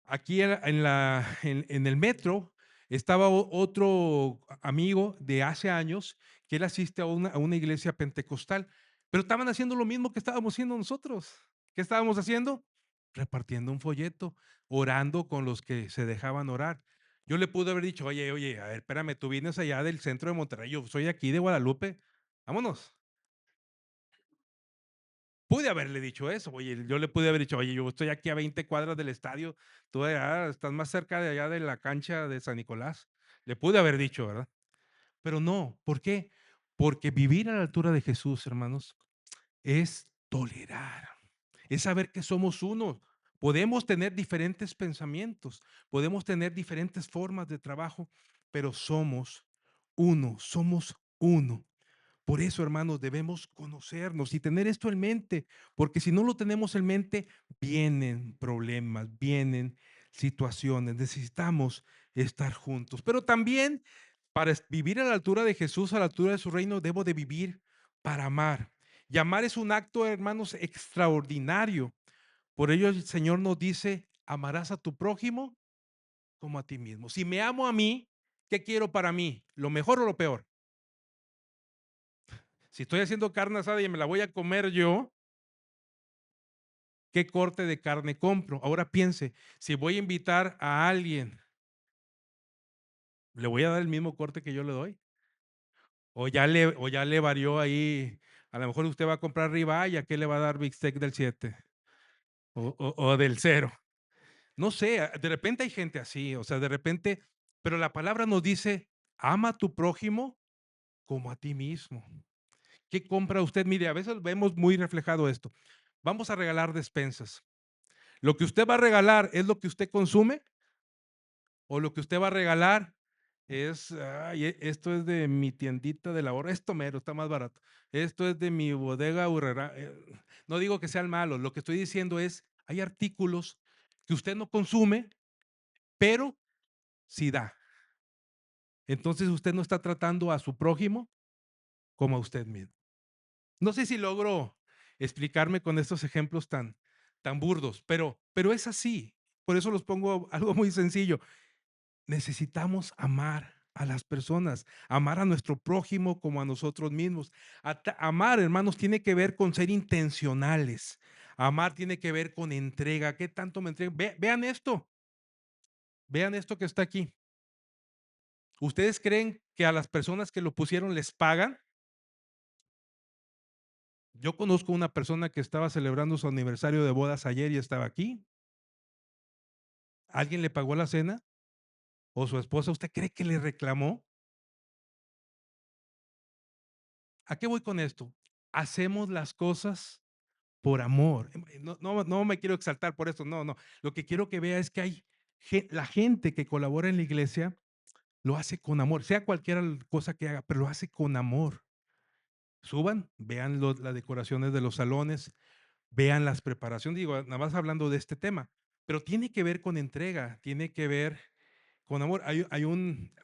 aquí en el metro estaba otro amigo de hace años que él asiste a una iglesia pentecostal, pero estaban haciendo lo mismo que estábamos haciendo nosotros. ¿Qué estábamos haciendo? Repartiendo un folleto, orando con los que se dejaban orar. Yo le pude haber dicho, oye, oye, a ver, espérame, tú vienes allá del centro de Monterrey, yo soy aquí de Guadalupe, vámonos. Pude haberle dicho eso, oye, yo le pude haber dicho, oye, yo estoy aquí a 20 cuadras del estadio, tú allá estás más cerca de allá de la cancha de San Nicolás. Le pude haber dicho, ¿verdad? Pero no, ¿por qué? Porque vivir a la altura de Jesús, hermanos, es tolerar, es saber que somos uno. Podemos tener diferentes pensamientos, podemos tener diferentes formas de trabajo, pero somos uno, somos uno. Por eso, hermanos, debemos conocernos y tener esto en mente, porque si no lo tenemos en mente, vienen problemas, vienen situaciones. Necesitamos estar juntos. Pero también para vivir a la altura de Jesús, a la altura de su reino, debo de vivir para amar. Y amar es un acto, hermanos, extraordinario. Por ello el Señor nos dice, amarás a tu prójimo como a ti mismo. Si me amo a mí, ¿qué quiero para mí? ¿Lo mejor o lo peor? Si estoy haciendo carne asada y me la voy a comer yo, ¿qué corte de carne compro? Ahora piense, si voy a invitar a alguien, ¿le voy a dar el mismo corte que yo le doy? O ya le varió ahí A lo mejor usted va a comprar ribeye, ¿a qué le va a dar bistec del 7 o del cero? No sé, de repente hay gente así, o sea, de repente, pero la palabra nos dice, ama a tu prójimo como a ti mismo. ¿Qué compra usted? Mire, a veces vemos muy reflejado esto. Vamos a regalar despensas. ¿Lo que usted va a regalar es lo que usted consume o lo que usted va a regalar es, ay, esto es de mi tiendita de la hora, esto mero, está más barato. Esto es de mi bodega Urrera. No digo que sean malos, lo que estoy diciendo es, hay artículos que usted no consume, pero sí da. Entonces usted no está tratando a su prójimo como a usted mismo. No sé si logro explicarme con estos ejemplos tan burdos, pero es así. Por eso los pongo algo muy sencillo. Necesitamos amar a las personas, amar a nuestro prójimo como a nosotros mismos. Amar, hermanos, tiene que ver con ser intencionales. Amar tiene que ver con entrega. ¿Qué tanto me entrego? Vean esto que está aquí. ¿Ustedes creen que a las personas que lo pusieron les pagan? Yo conozco una persona que estaba celebrando su aniversario de bodas ayer y estaba aquí. ¿Alguien le pagó la cena? ¿O su esposa? ¿Usted cree que le reclamó? ¿A qué voy con esto? Hacemos las cosas por amor. No me quiero exaltar por esto, no, no. Lo que quiero que vea es que hay la gente que colabora en la iglesia lo hace con amor, sea cualquiera cosa que haga, pero lo hace con amor. Suban, vean las decoraciones de los salones, vean las preparaciones, digo, nada más hablando de este tema, pero tiene que ver con entrega, tiene que ver con amor.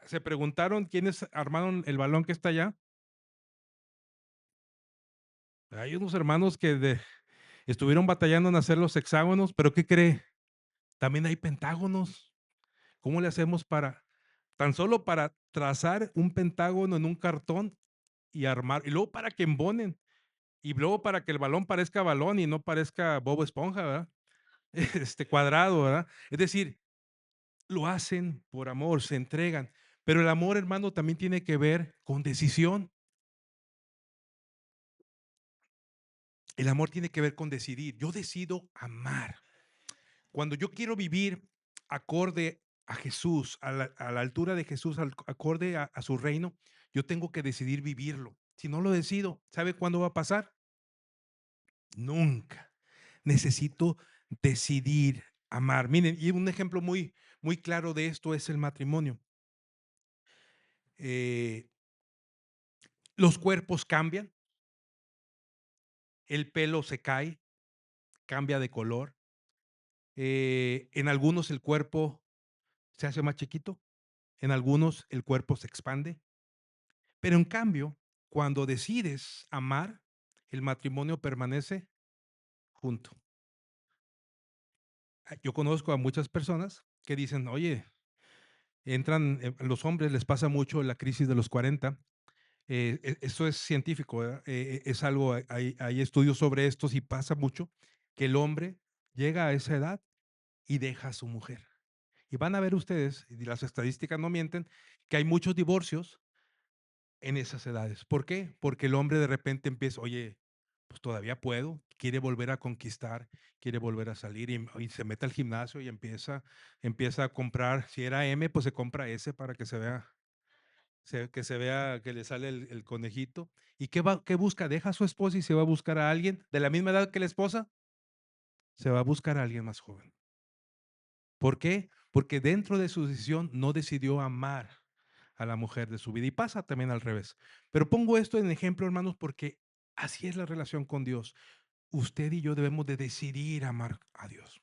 Se preguntaron quiénes armaron el balón que está allá. Hay unos hermanos que estuvieron batallando en hacer los hexágonos, pero ¿qué cree? También hay pentágonos. ¿Cómo le hacemos tan solo para trazar un pentágono en un cartón y armar, y luego para que embonen, y luego para que el balón parezca balón y no parezca Bob Esponja, ¿verdad? Cuadrado, ¿verdad? Es decir, lo hacen por amor, se entregan. Pero el amor, hermano, también tiene que ver con decisión. El amor tiene que ver con decidir. Yo decido amar. Cuando yo quiero vivir acorde a Jesús, a la altura de Jesús, acorde a su reino, yo tengo que decidir vivirlo. Si no lo decido, ¿sabe cuándo va a pasar? Nunca. Necesito decidir amar. Miren, y un ejemplo muy claro de esto es el matrimonio. Eh, los cuerpos cambian, el pelo se cae, cambia de color. En algunos el cuerpo se hace más chiquito, en algunos el cuerpo se expande. Pero en cambio, cuando decides amar, el matrimonio permanece junto. Yo conozco a muchas personas que dicen, oye, los hombres les pasa mucho la crisis de los 40. Esto es científico, ¿verdad? Es algo, hay estudios sobre esto, y pasa mucho que el hombre llega a esa edad y deja a su mujer. Y van a ver ustedes, y las estadísticas no mienten, que hay muchos divorcios en esas edades. ¿Por qué? Porque el hombre de repente empieza, oye, pues todavía puedo, quiere volver a conquistar, quiere volver a salir y se mete al gimnasio y empieza a comprar, si era M, pues se compra S para que se vea que le sale el conejito. ¿Y qué busca? Deja a su esposa y se va a buscar a alguien de la misma edad que la esposa, se va a buscar a alguien más joven. ¿Por qué? Porque dentro de su decisión no decidió amar a la mujer de su vida. Y pasa también al revés. Pero pongo esto en ejemplo, hermanos, porque así es la relación con Dios. Usted y yo debemos de decidir amar a Dios,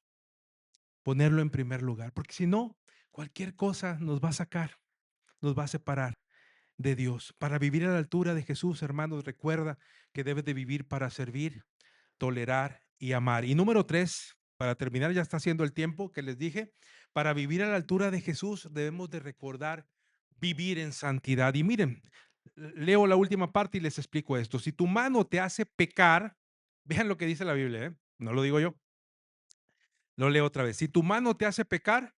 ponerlo en primer lugar, porque si no, cualquier cosa nos va a sacar, nos va a separar de Dios. Para vivir a la altura de Jesús, hermanos, recuerda que debes de vivir para servir, tolerar y amar. Y número 3, para terminar, ya está haciendo el tiempo que les dije, para vivir a la altura de Jesús debemos de recordar vivir en santidad. Y miren, leo la última parte y les explico esto. Si tu mano te hace pecar, vean lo que dice la Biblia, ¿eh? No lo digo yo, lo leo otra vez. Si tu mano te hace pecar,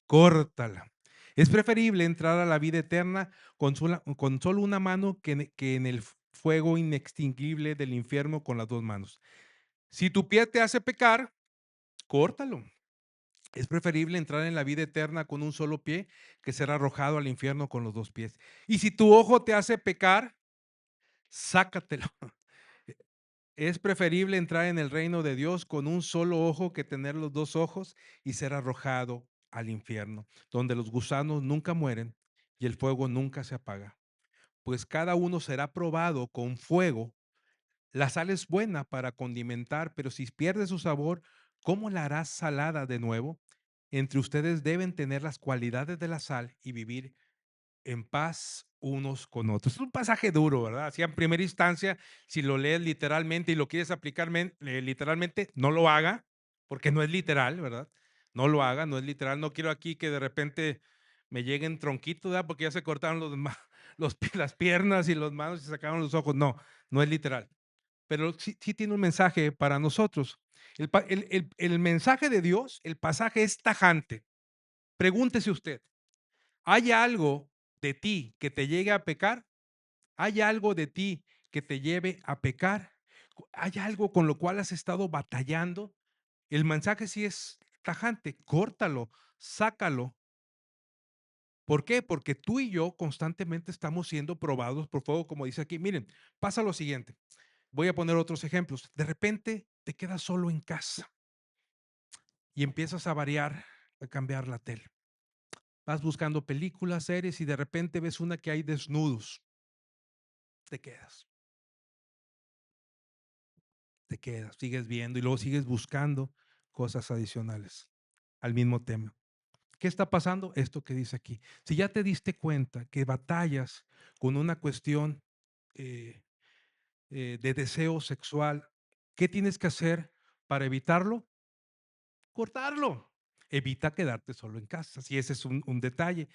córtala. Es preferible entrar a la vida eterna con solo una mano que en el fuego inextinguible del infierno con las 2 manos. Si tu pie te hace pecar, córtalo. Es preferible entrar en la vida eterna con un solo pie que ser arrojado al infierno con los 2 pies. Y si tu ojo te hace pecar, sácatelo. Es preferible entrar en el reino de Dios con un solo ojo que tener los 2 ojos y ser arrojado al infierno, donde los gusanos nunca mueren y el fuego nunca se apaga. Pues cada uno será probado con fuego. La sal es buena para condimentar, pero si pierde su sabor, ¿cómo la harás salada de nuevo? Entre ustedes deben tener las cualidades de la sal y vivir en paz unos con otros. Es un pasaje duro, ¿verdad? Así en primera instancia, si lo lees literalmente y lo quieres aplicar literalmente, no lo haga, porque no es literal, ¿verdad? No lo haga, no es literal. No quiero aquí que de repente me lleguen tronquitos, ¿verdad? Porque ya se cortaron las piernas y las manos y se sacaron los ojos. No, no es literal. Pero sí tiene un mensaje para nosotros. El mensaje de Dios, el pasaje es tajante. Pregúntese usted, ¿hay algo de ti que te llegue a pecar? ¿Hay algo de ti que te lleve a pecar? ¿Hay algo con lo cual has estado batallando? El mensaje sí es tajante, córtalo, sácalo. ¿Por qué? Porque tú y yo constantemente estamos siendo probados por fuego, como dice aquí. Miren, pasa lo siguiente. Voy a poner otros ejemplos. De repente te quedas solo en casa y empiezas a variar, a cambiar la tele. Vas buscando películas, series y de repente ves una que hay desnudos. Te quedas, sigues viendo y luego sigues buscando cosas adicionales al mismo tema. ¿Qué está pasando? Esto que dice aquí. Si ya te diste cuenta que batallas con una cuestión eh, de deseo sexual, ¿qué tienes que hacer para evitarlo? Cortarlo. Evita quedarte solo en casa. Si ese es un detalle,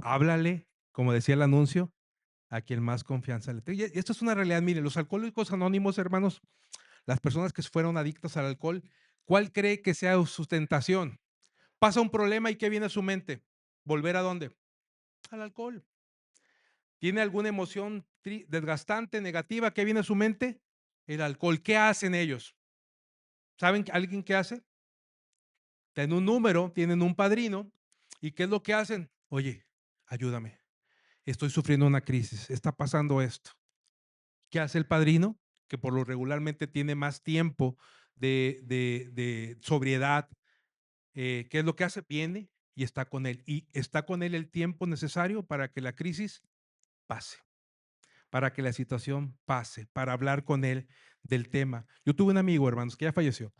háblale, como decía el anuncio, a quien más confianza le tenga. Y esto es una realidad. Miren, los alcohólicos anónimos, hermanos, las personas que fueron adictas al alcohol, ¿cuál cree que sea su tentación? Pasa un problema y ¿qué viene a su mente? ¿Volver a dónde? Al alcohol. ¿Tiene alguna emoción desgastante, negativa? ¿Qué viene a su mente? El alcohol. ¿Qué hacen ellos? ¿Saben alguien qué hace? Tienen un número, tienen un padrino. ¿Y qué es lo que hacen? Oye, ayúdame. Estoy sufriendo una crisis. Está pasando esto. ¿Qué hace el padrino? Que por lo regularmente tiene más tiempo de sobriedad. ¿Qué es lo que hace? Viene y está con él. Y está con él el tiempo necesario para que la crisis pase, para que la situación pase, para hablar con él del tema. Yo tuve un amigo, hermanos, que ya falleció.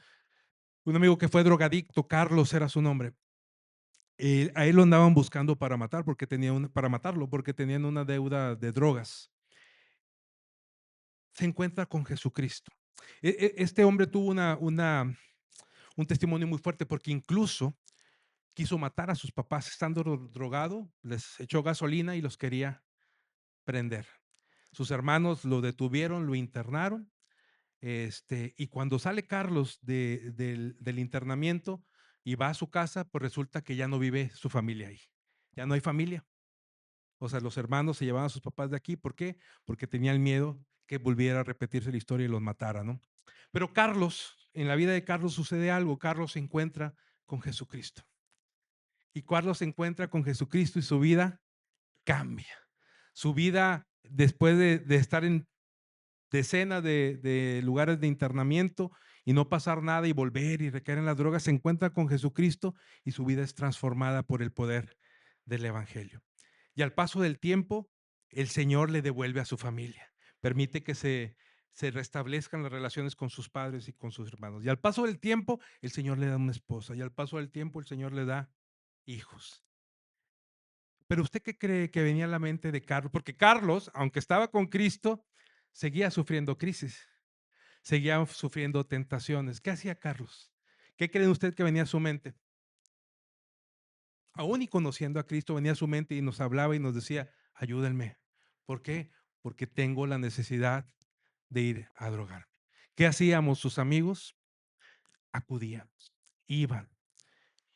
Un amigo que fue drogadicto, Carlos era su nombre. A él lo andaban buscando para matar porque para matarlo porque tenían una deuda de drogas. Se encuentra con Jesucristo. Este hombre tuvo un testimonio muy fuerte porque incluso quiso matar a sus papás estando drogado, les echó gasolina y los quería prender. Sus hermanos lo detuvieron, lo internaron, y cuando sale Carlos del internamiento y va a su casa, pues resulta que ya no vive su familia ahí. Ya no hay familia. O sea, los hermanos se llevaban a sus papás de aquí. ¿Por qué? Porque tenían miedo que volviera a repetirse la historia y los matara, ¿no? Pero Carlos, en la vida de Carlos sucede algo. Carlos se encuentra con Jesucristo. Y Carlos se encuentra con Jesucristo y su vida cambia. Su vida, después de estar en decenas de lugares de internamiento y no pasar nada y volver y recaer en las drogas, se encuentra con Jesucristo y su vida es transformada por el poder del Evangelio. Y al paso del tiempo, el Señor le devuelve a su familia, permite que se restablezcan las relaciones con sus padres y con sus hermanos. Y al paso del tiempo, el Señor le da una esposa. Y al paso del tiempo, el Señor le da hijos. Pero usted qué cree que venía a la mente de Carlos, porque Carlos, aunque estaba con Cristo, seguía sufriendo crisis, seguía sufriendo tentaciones. ¿Qué hacía Carlos? ¿Qué cree usted que venía a su mente? Aún y conociendo a Cristo, venía a su mente y nos hablaba y nos decía, ayúdenme. ¿Por qué? Porque tengo la necesidad de ir a drogarme. ¿Qué hacíamos sus amigos? Acudíamos, iban,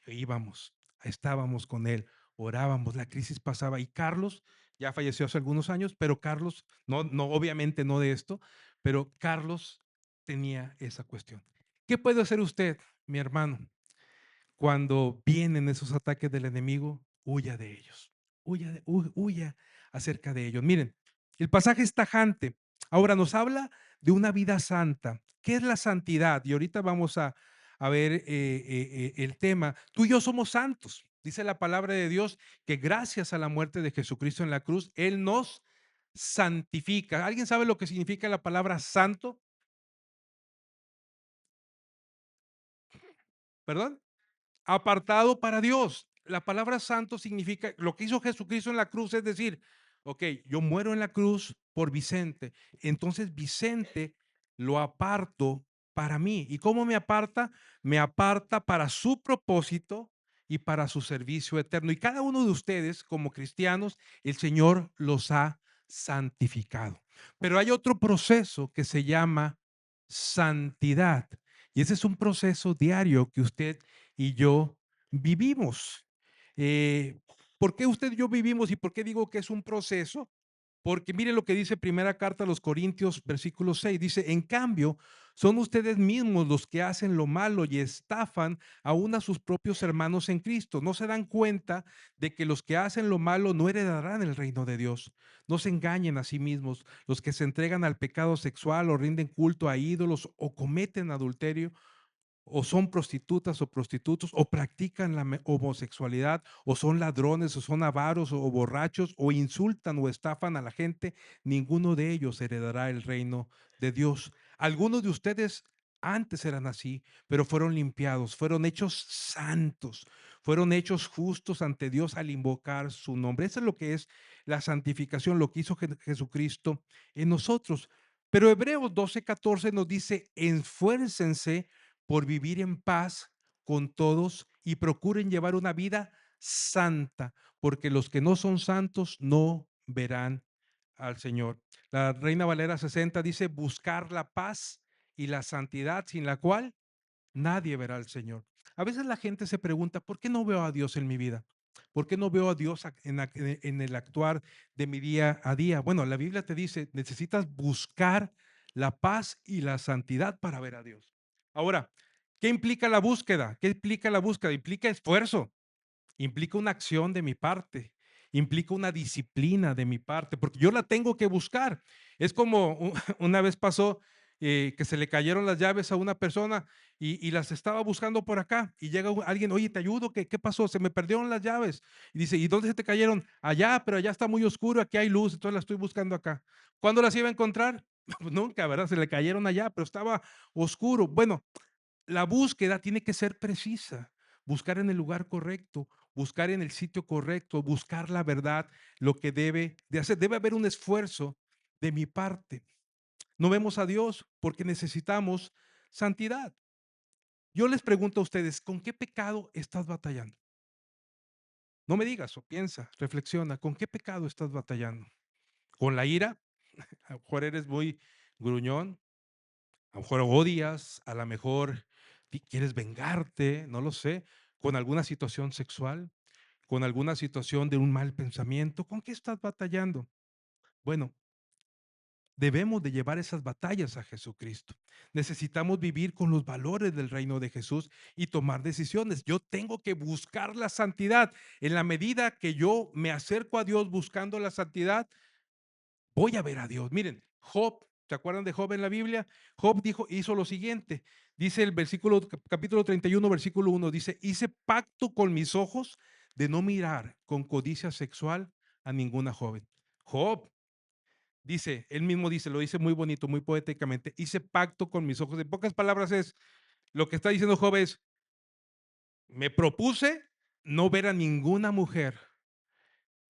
íbamos, estábamos con él, orábamos, la crisis pasaba y Carlos ya falleció hace algunos años, pero Carlos, obviamente no de esto, pero Carlos tenía esa cuestión. ¿Qué puede hacer usted, mi hermano? Cuando vienen esos ataques del enemigo, huya de ellos. Huya acerca de ellos. Miren, el pasaje es tajante. Ahora nos habla de una vida santa. ¿Qué es la santidad? Y ahorita vamos a ver el tema. Tú y yo somos santos. Dice la palabra de Dios que gracias a la muerte de Jesucristo en la cruz, Él nos santifica. ¿Alguien sabe lo que significa la palabra santo? ¿Perdón? Apartado para Dios. La palabra santo significa lo que hizo Jesucristo en la cruz, es decir, ok, yo muero en la cruz por Vicente, entonces Vicente lo aparto para mí. ¿Y cómo me aparta? Me aparta para su propósito y para su servicio eterno. Y cada uno de ustedes, como cristianos, el Señor los ha santificado. Pero hay otro proceso que se llama santidad. Y ese es un proceso diario que usted y yo vivimos. Eh, ¿Por qué usted y yo vivimos y por qué digo que es un proceso? Porque mire lo que dice primera carta a los Corintios, versículo 6, dice, en cambio, son ustedes mismos los que hacen lo malo y estafan aún a sus propios hermanos en Cristo. No se dan cuenta de que los que hacen lo malo no heredarán el reino de Dios. No se engañen a sí mismos. Los que se entregan al pecado sexual o rinden culto a ídolos o cometen adulterio o son prostitutas o prostitutos, o practican la homosexualidad, o son ladrones, o son avaros, o borrachos, o insultan o estafan a la gente, ninguno de ellos heredará el reino de Dios. Algunos de ustedes antes eran así, pero fueron limpiados, fueron hechos santos, fueron hechos justos ante Dios al invocar su nombre. Eso es lo que es la santificación, lo que hizo Jesucristo en nosotros. Pero Hebreos 12:14 nos dice, esfuércense por vivir en paz con todos y procuren llevar una vida santa, porque los que no son santos no verán al Señor. La Reina Valera 60 dice, buscar la paz y la santidad sin la cual nadie verá al Señor. A veces la gente se pregunta, ¿por qué no veo a Dios en mi vida? ¿Por qué no veo a Dios en el actuar de mi día a día? Bueno, la Biblia te dice, necesitas buscar la paz y la santidad para ver a Dios. Ahora, ¿qué implica la búsqueda? ¿Qué implica la búsqueda? Implica esfuerzo, implica una acción de mi parte, implica una disciplina de mi parte, porque yo la tengo que buscar. Es como una vez pasó que se le cayeron las llaves a una persona y las estaba buscando por acá y llega alguien, oye, te ayudo, ¿qué pasó? Se me perdieron las llaves. Y dice, ¿y dónde se te cayeron? Allá, pero allá está muy oscuro, aquí hay luz, entonces las estoy buscando acá. ¿Cuándo las iba a encontrar? Pues nunca, ¿verdad? Se le cayeron allá, pero estaba oscuro. Bueno, la búsqueda tiene que ser precisa, buscar en el lugar correcto, buscar en el sitio correcto, buscar la verdad, lo que debe de hacer. Debe haber un esfuerzo de mi parte. No vemos a Dios porque necesitamos santidad. Yo les pregunto a ustedes, ¿con qué pecado estás batallando? No me digas o piensa, reflexiona, ¿con qué pecado estás batallando? ¿Con la ira? A lo mejor eres muy gruñón, a lo mejor odias, a lo mejor quieres vengarte, no lo sé, con alguna situación sexual, con alguna situación de un mal pensamiento. ¿Con qué estás batallando? Bueno, debemos de llevar esas batallas a Jesucristo. Necesitamos vivir con los valores del reino de Jesús y tomar decisiones. Yo tengo que buscar la santidad. En la medida que yo me acerco a Dios buscando la santidad, voy a ver a Dios. Miren, Job, ¿se acuerdan de Job en la Biblia? Job hizo lo siguiente. Dice el versículo, capítulo 31, versículo 1, dice, hice pacto con mis ojos de no mirar con codicia sexual a ninguna joven. Job dice, él mismo dice, lo dice muy bonito, muy poéticamente, hice pacto con mis ojos. En pocas palabras es, lo que está diciendo Job es, me propuse no ver a ninguna mujer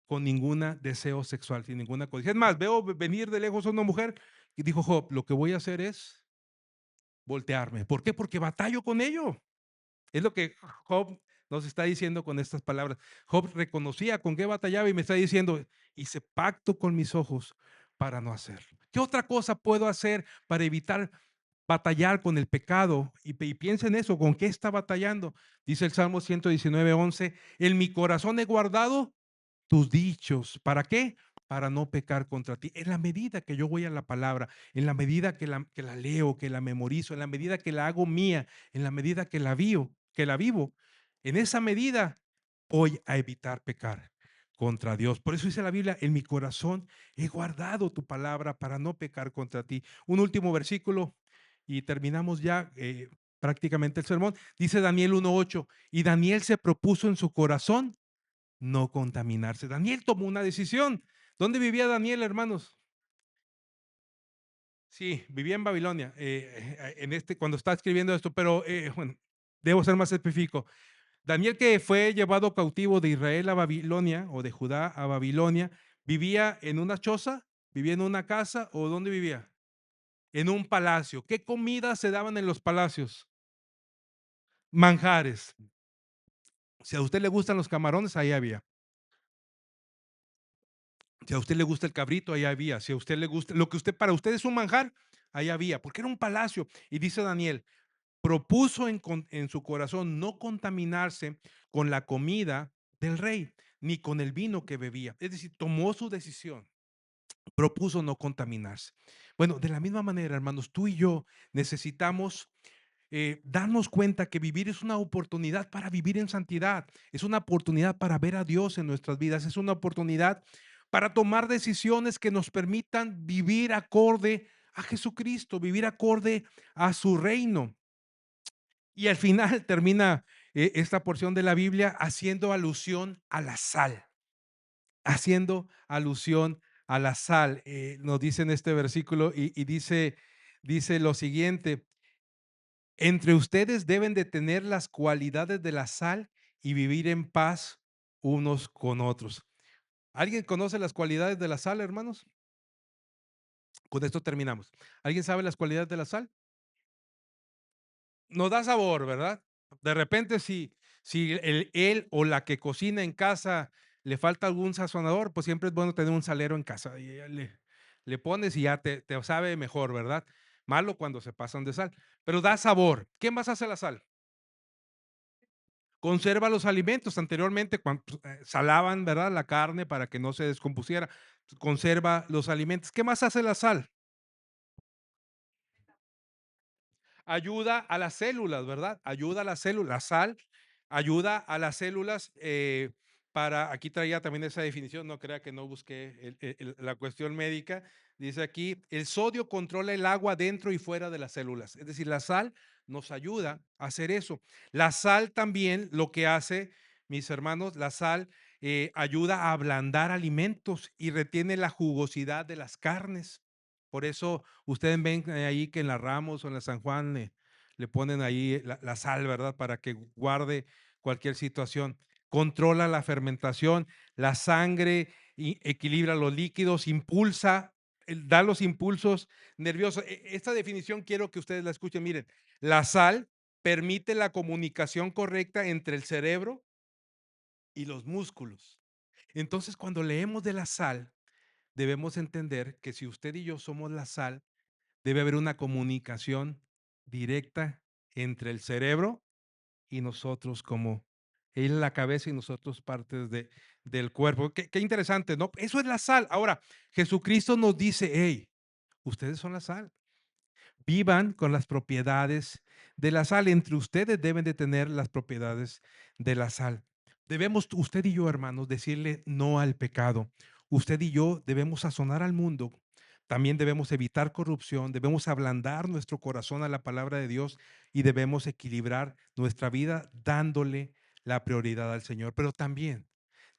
con ningún deseo sexual, sin ninguna codicia. Es más, veo venir de lejos a una mujer y dijo Job, lo que voy a hacer es voltearme. ¿Por qué? Porque batallo con ello. Es lo que Job nos está diciendo con estas palabras. Job reconocía con qué batallaba y me está diciendo, hice pacto con mis ojos para no hacerlo. ¿Qué otra cosa puedo hacer para evitar batallar con el pecado? Y piensa en eso, ¿con qué está batallando? Dice el Salmo 119:11, en mi corazón he guardado tus dichos. ¿Para qué? para no pecar contra ti. En la medida que yo voy a la palabra, en la medida que la leo, que la memorizo, en la medida que la hago mía, en la medida que la vivo, en esa medida voy a evitar pecar contra Dios. Por eso dice la Biblia, en mi corazón he guardado tu palabra para no pecar contra ti. Un último versículo y terminamos ya prácticamente el sermón. Dice Daniel 1:8, y Daniel se propuso en su corazón no contaminarse. Daniel tomó una decisión. ¿Dónde vivía Daniel, hermanos? Sí, vivía en Babilonia, cuando está escribiendo esto, pero bueno, debo ser más específico. Daniel, que fue llevado cautivo de Israel a Babilonia o de Judá a Babilonia, ¿vivía en una choza? ¿Vivía en una casa o dónde vivía? En un palacio. ¿Qué comidas se daban en los palacios? Manjares. Si a usted le gustan los camarones, ahí había. Si a usted le gusta el cabrito, ahí había. Si a usted le gusta, lo que usted, para usted es un manjar, ahí había, porque era un palacio. Y dice Daniel, propuso en su corazón no contaminarse con la comida del rey, ni con el vino que bebía. Es decir, tomó su decisión, propuso no contaminarse. Bueno, de la misma manera, hermanos, tú y yo necesitamos darnos cuenta que vivir es una oportunidad para vivir en santidad, es una oportunidad para ver a Dios en nuestras vidas, es una oportunidad para tomar decisiones que nos permitan vivir acorde a Jesucristo, vivir acorde a su reino. Y al final termina esta porción de la Biblia haciendo alusión a la sal, haciendo alusión a la sal. Nos dice en este versículo y dice lo siguiente, entre ustedes deben de tener las cualidades de la sal y vivir en paz unos con otros. ¿Alguien conoce las cualidades de la sal, hermanos? Con esto terminamos. ¿Alguien sabe las cualidades de la sal? Nos da sabor, ¿verdad? De repente, si él o la que cocina en casa le falta algún sazonador, pues siempre es bueno tener un salero en casa. Y ya le pones y ya te sabe mejor, ¿verdad? Malo cuando se pasan de sal, pero da sabor. ¿Qué más hace la sal? Conserva los alimentos. Anteriormente, cuando salaban, ¿verdad? La carne para que no se descompusiera. Conserva los alimentos. ¿Qué más hace la sal? Ayuda a las células, ¿verdad? Ayuda a las células. La sal ayuda a las células para, aquí traía también esa definición, no crea que no busqué la cuestión médica. Dice aquí, el sodio controla el agua dentro y fuera de las células. Es decir, la sal nos ayuda a hacer eso. La sal también lo que hace, mis hermanos, la sal ayuda a ablandar alimentos y retiene la jugosidad de las carnes. Por eso ustedes ven ahí que en la Ramos o en la San Juan le ponen ahí la sal, ¿verdad? Para que guarde cualquier situación. Controla la fermentación, la sangre, equilibra los líquidos, impulsa, da los impulsos nerviosos. Esta definición quiero que ustedes la escuchen. Miren, la sal permite la comunicación correcta entre el cerebro y los músculos. Entonces, cuando leemos de la sal, debemos entender que si usted y yo somos la sal, debe haber una comunicación directa entre el cerebro y nosotros como él la cabeza y nosotros partes del cuerpo. Qué interesante, ¿no? Eso es la sal. Ahora, Jesucristo nos dice, hey, ustedes son la sal. Vivan con las propiedades de la sal. Entre ustedes deben de tener las propiedades de la sal. Debemos, usted y yo, hermanos, decirle no al pecado. Usted y yo debemos sazonar al mundo. También debemos evitar corrupción, debemos ablandar nuestro corazón a la palabra de Dios y debemos equilibrar nuestra vida dándole la prioridad al Señor. Pero también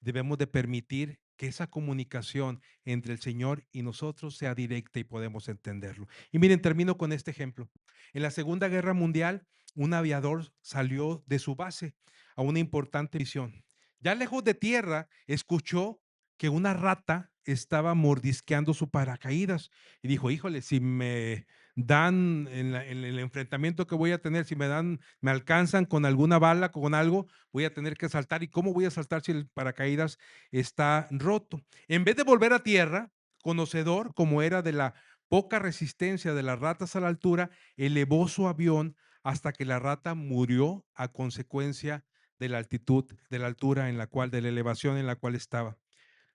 debemos de permitir que esa comunicación entre el Señor y nosotros sea directa y podemos entenderlo. Y miren, termino con este ejemplo. En la Segunda Guerra Mundial, un aviador salió de su base a una importante misión. Ya lejos de tierra, escuchó que una rata estaba mordisqueando su paracaídas y dijo, híjole, si me dan en el enfrentamiento que voy a tener, si me dan, me alcanzan con alguna bala, con algo, voy a tener que saltar. ¿Y cómo voy a saltar si el paracaídas está roto? En vez de volver a tierra, conocedor como era de la poca resistencia de las ratas a la altura, elevó su avión hasta que la rata murió a consecuencia de la altitud, de la altura en la cual, de la elevación en la cual estaba.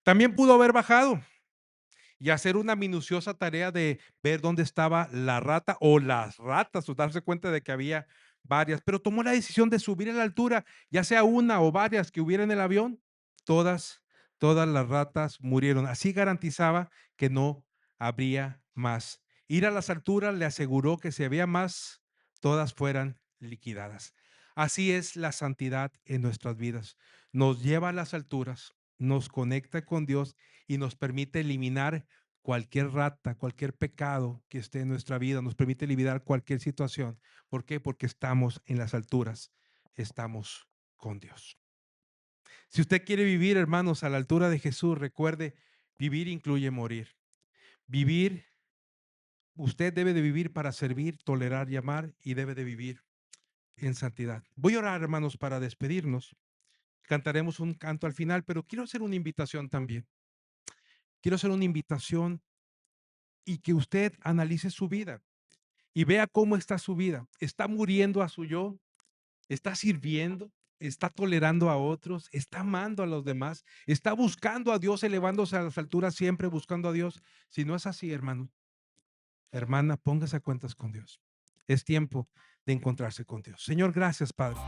También pudo haber bajado, y hacer una minuciosa tarea de ver dónde estaba la rata o las ratas, o darse cuenta de que había varias, pero tomó la decisión de subir a la altura, ya sea una o varias que hubiera en el avión, todas, todas las ratas murieron. Así garantizaba que no habría más. Ir a las alturas le aseguró que si había más, todas fueran liquidadas. Así es la santidad en nuestras vidas. Nos lleva a las alturas, nos conecta con Dios y nos permite eliminar cualquier rata, cualquier pecado que esté en nuestra vida, nos permite eliminar cualquier situación. ¿Por qué? Porque estamos en las alturas, estamos con Dios. Si usted quiere vivir, hermanos, a la altura de Jesús, recuerde, vivir incluye morir. Vivir, usted debe de vivir para servir, tolerar y amar y debe de vivir en santidad. Voy a orar, hermanos, para despedirnos. Cantaremos un canto al final, pero quiero hacer una invitación también. Quiero hacer una invitación y que usted analice su vida y vea cómo está su vida. ¿Está muriendo a su yo? ¿Está sirviendo? ¿Está tolerando a otros? ¿Está amando a los demás? ¿Está buscando a Dios, elevándose a las alturas, siempre buscando a Dios? Si no es así, hermano, hermana, póngase a cuentas con Dios. Es tiempo de encontrarse con Dios. Señor, gracias, Padre.